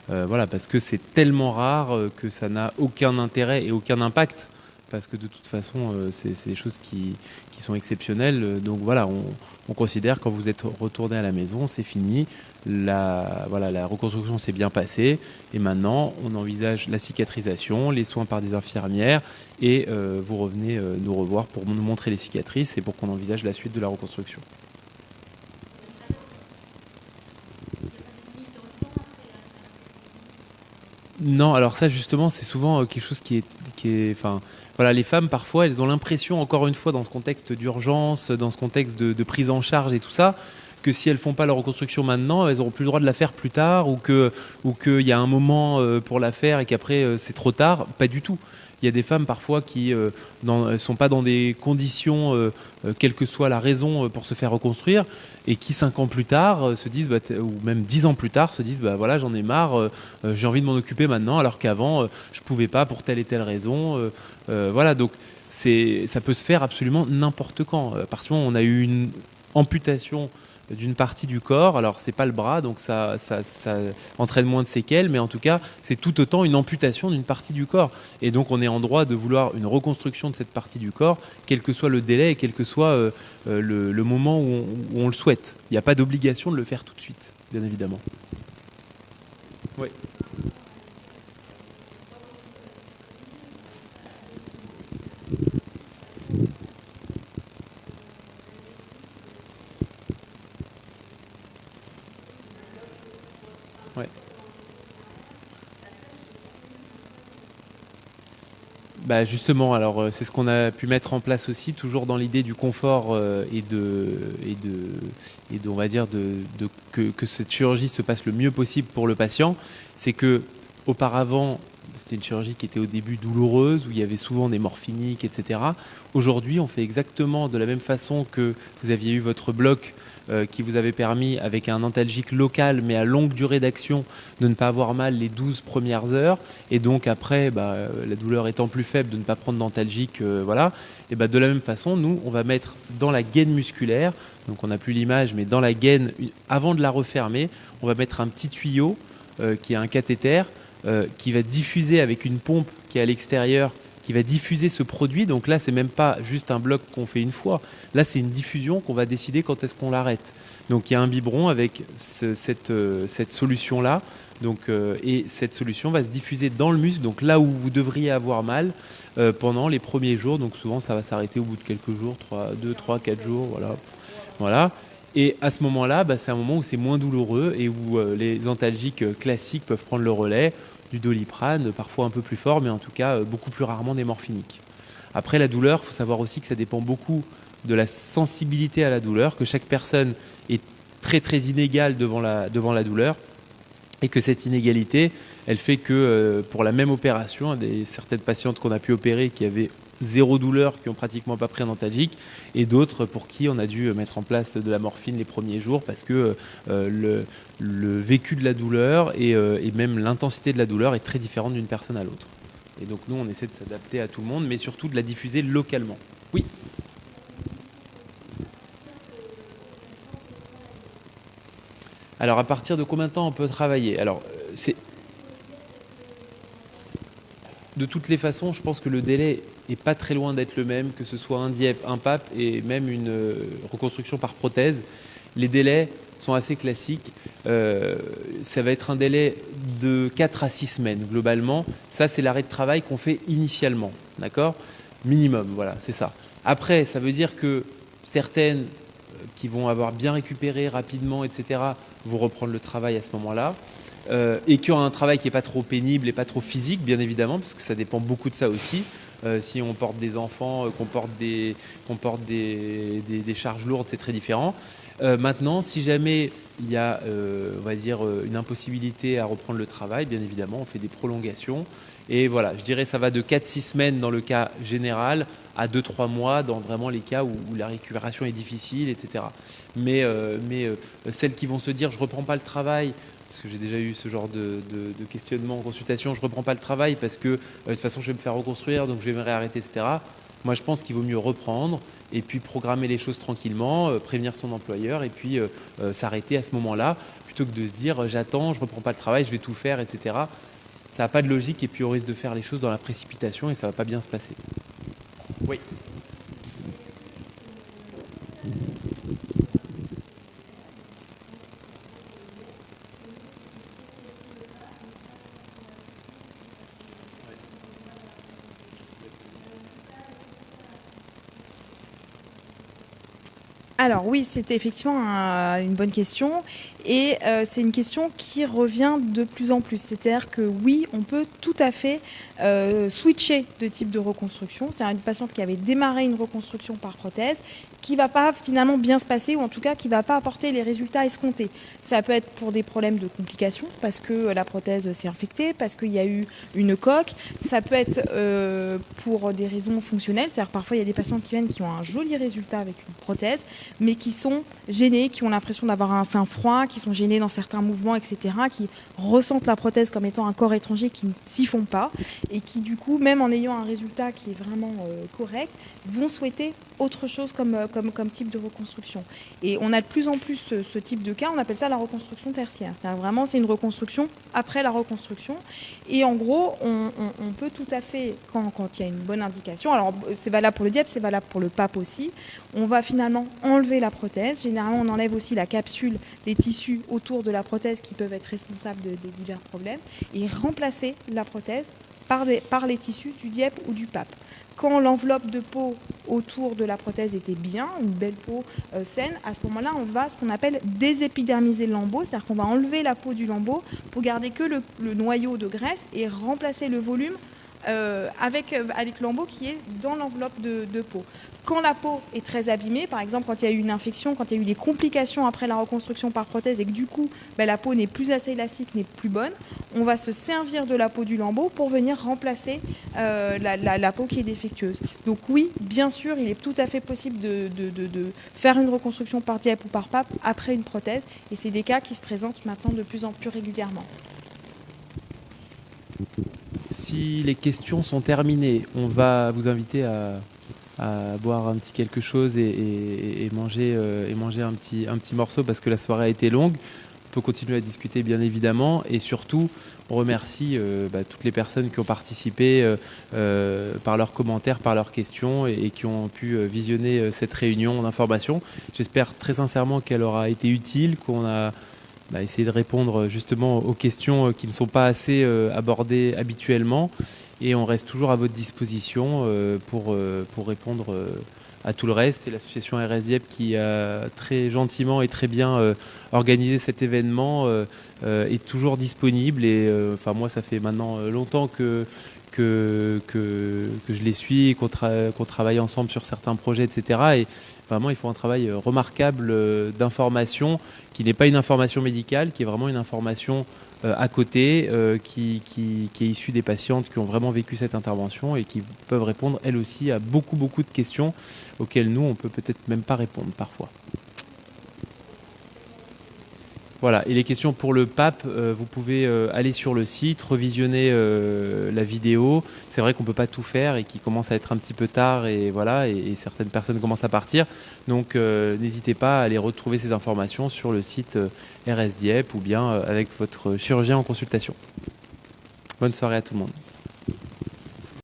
parce que c'est tellement rare que ça n'a aucun intérêt et aucun impact. Parce que de toute façon, c'est des choses qui sont exceptionnelles. Donc voilà, on considère quand vous êtes retourné à la maison, c'est fini. La reconstruction s'est bien passée. Et maintenant, on envisage la cicatrisation, les soins par des infirmières. Et vous revenez nous revoir pour nous montrer les cicatrices et pour qu'on envisage la suite de la reconstruction. Non, alors ça justement, c'est souvent quelque chose qui est les femmes parfois, elles ont l'impression, encore une fois, dans ce contexte d'urgence, dans ce contexte de prise en charge et tout ça, que si elles font pas leur reconstruction maintenant, elles n'auront plus le droit de la faire plus tard, ou qu'il y a un moment pour la faire et qu'après c'est trop tard. Pas du tout. Il y a des femmes parfois qui ne sont pas dans des conditions, quelle que soit la raison, pour se faire reconstruire, et qui 5 ans plus tard se disent, ou même 10 ans plus tard, se disent voilà, j'en ai marre, j'ai envie de m'en occuper maintenant, alors qu'avant je pouvais pas pour telle et telle raison. Voilà, donc ça peut se faire absolument n'importe quand. À partir du moment où on a eu une amputation d'une partie du corps, alors c'est pas le bras, donc ça entraîne moins de séquelles, mais en tout cas c'est tout autant une amputation d'une partie du corps, et donc on est en droit de vouloir une reconstruction de cette partie du corps, quel que soit le délai et quel que soit le moment où on le souhaite. Il n'y a pas d'obligation de le faire tout de suite, bien évidemment. Oui. Justement, alors c'est ce qu'on a pu mettre en place aussi, toujours dans l'idée du confort on va dire que cette chirurgie se passe le mieux possible pour le patient. C'est que auparavant, c'était une chirurgie qui était au début douloureuse, où il y avait souvent des morphiniques, etc. Aujourd'hui, on fait exactement de la même façon que vous aviez eu votre bloc qui vous avait permis, avec un antalgique local mais à longue durée d'action, de ne pas avoir mal les 12 premières heures, et donc après, la douleur étant plus faible, de ne pas prendre d'antalgique, Et de la même façon, nous, on va mettre dans la gaine musculaire, donc on n'a plus l'image, mais dans la gaine, avant de la refermer, on va mettre un petit tuyau qui est un cathéter, qui va diffuser avec une pompe qui est à l'extérieur, qui va diffuser ce produit. Donc là, c'est même pas juste un bloc qu'on fait une fois. Là, c'est une diffusion qu'on va décider quand est-ce qu'on l'arrête. Donc il y a un biberon avec cette solution-là. Donc, et cette solution va se diffuser dans le muscle, donc là où vous devriez avoir mal, pendant les premiers jours. Donc souvent, ça va s'arrêter au bout de quelques jours, 2, 3, 4 jours. Voilà. Et à ce moment-là, c'est un moment où c'est moins douloureux et où les antalgiques classiques peuvent prendre le relais, du Doliprane, parfois un peu plus fort, mais en tout cas beaucoup plus rarement des morphiniques. Après, la douleur, il faut savoir aussi que ça dépend beaucoup de la sensibilité à la douleur, que chaque personne est très très inégale devant la douleur, et que cette inégalité, elle fait que pour la même opération, certaines patientes qu'on a pu opérer qui avaient zéro douleur, qui n'ont pratiquement pas pris un antalgique, et d'autres pour qui on a dû mettre en place de la morphine les premiers jours parce que le vécu de la douleur et même l'intensité de la douleur est très différente d'une personne à l'autre. Et donc nous, on essaie de s'adapter à tout le monde, mais surtout de la diffuser localement. Oui. Alors, à partir de combien de temps on peut travailler? Alors, de toutes les façons, je pense que le délai est pas très loin d'être le même, que ce soit un DIEP, un PAP et même une reconstruction par prothèse. Les délais sont assez classiques. Ça va être un délai de 4 à 6 semaines globalement. Ça, c'est l'arrêt de travail qu'on fait initialement. D'accord? Minimum, voilà, c'est ça. Après, ça veut dire que certaines qui vont avoir bien récupéré rapidement, etc., vont reprendre le travail à ce moment-là. Et qui ont un travail qui n'est pas trop pénible et pas trop physique, bien évidemment, parce que ça dépend beaucoup de ça aussi. Si on porte des enfants, qu'on porte des charges lourdes, c'est très différent. Maintenant, si jamais il y a, on va dire, une impossibilité à reprendre le travail, bien évidemment, on fait des prolongations. Et voilà, je dirais ça va de 4-6 semaines dans le cas général à 2-3 mois dans vraiment les cas où la récupération est difficile, etc. Mais celles qui vont se dire « je ne reprends pas le travail », parce que j'ai déjà eu ce genre de questionnement en consultation, je ne reprends pas le travail parce que de toute façon je vais me faire reconstruire, donc je vais me réarrêter, etc. Moi je pense qu'il vaut mieux reprendre et puis programmer les choses tranquillement, prévenir son employeur et puis s'arrêter à ce moment-là, plutôt que de se dire j'attends, je ne reprends pas le travail, je vais tout faire, etc. Ça n'a pas de logique et puis on risque de faire les choses dans la précipitation et ça ne va pas bien se passer. Oui. Alors oui, c'était effectivement une bonne question et c'est une question qui revient de plus en plus. C'est-à-dire que oui, on peut tout à fait switcher de type de reconstruction. C'est-à-dire une patiente qui avait démarré une reconstruction par prothèse qui ne va pas finalement bien se passer ou en tout cas qui ne va pas apporter les résultats escomptés. Ça peut être pour des problèmes de complications parce que la prothèse s'est infectée, parce qu'il y a eu une coque. Ça peut être pour des raisons fonctionnelles. C'est-à-dire parfois il y a des patients qui viennent qui ont un joli résultat avec une prothèse mais qui sont gênés, qui ont l'impression d'avoir un sein froid, qui sont gênés dans certains mouvements, etc., qui ressentent la prothèse comme étant un corps étranger, qui ne s'y font pas, et qui du coup, même en ayant un résultat qui est vraiment correct, vont souhaiter autre chose comme type de reconstruction. Et on a de plus en plus ce type de cas, on appelle ça la reconstruction tertiaire. C'est-à-dire vraiment, c'est une reconstruction après la reconstruction. Et en gros, on peut tout à fait, quand il y a une bonne indication, alors c'est valable pour le diabète, c'est valable pour le PAP aussi, on va finalement enlever la prothèse. Généralement, on enlève aussi la capsule, les tissus autour de la prothèse qui peuvent être responsables des divers problèmes et remplacer la prothèse par les tissus du DIEP ou du PAP. Quand l'enveloppe de peau autour de la prothèse était bien, une belle peau saine, à ce moment-là, on va ce qu'on appelle désépidermiser le lambeau, c'est-à-dire qu'on va enlever la peau du lambeau pour garder que le noyau de graisse et remplacer le volume avec le lambeau qui est dans l'enveloppe de peau. Quand la peau est très abîmée, par exemple quand il y a eu une infection, quand il y a eu des complications après la reconstruction par prothèse et que du coup la peau n'est plus assez élastique, n'est plus bonne, on va se servir de la peau du lambeau pour venir remplacer la peau qui est défectueuse. Donc oui, bien sûr, il est tout à fait possible de faire une reconstruction par DIEP ou par PAP après une prothèse et c'est des cas qui se présentent maintenant de plus en plus régulièrement. Si les questions sont terminées, on va vous inviter à boire un petit quelque chose et manger un petit morceau parce que la soirée a été longue. On peut continuer à discuter bien évidemment et surtout on remercie toutes les personnes qui ont participé par leurs commentaires, par leurs questions et qui ont pu visionner cette réunion d'information. J'espère très sincèrement qu'elle aura été utile, qu'on a essayer de répondre justement aux questions qui ne sont pas assez abordées habituellement et on reste toujours à votre disposition pour répondre à tout le reste. Et l'association RS Dieppe qui a très gentiment et très bien organisé cet événement est toujours disponible. Et enfin moi, ça fait maintenant longtemps que je les suis, qu'on travaille ensemble sur certains projets, etc. Et vraiment, ils font un travail remarquable d'information, qui n'est pas une information médicale, qui est vraiment une information à côté, qui est issue des patientes qui ont vraiment vécu cette intervention et qui peuvent répondre, elles aussi, à beaucoup de questions auxquelles nous, on peut peut-être même pas répondre parfois. Voilà, et les questions pour le pape, vous pouvez aller sur le site, revisionner la vidéo. C'est vrai qu'on ne peut pas tout faire et qu'il commence à être un petit peu tard et voilà, et certaines personnes commencent à partir. Donc n'hésitez pas à aller retrouver ces informations sur le site RS Dieppe ou bien avec votre chirurgien en consultation. Bonne soirée à tout le monde.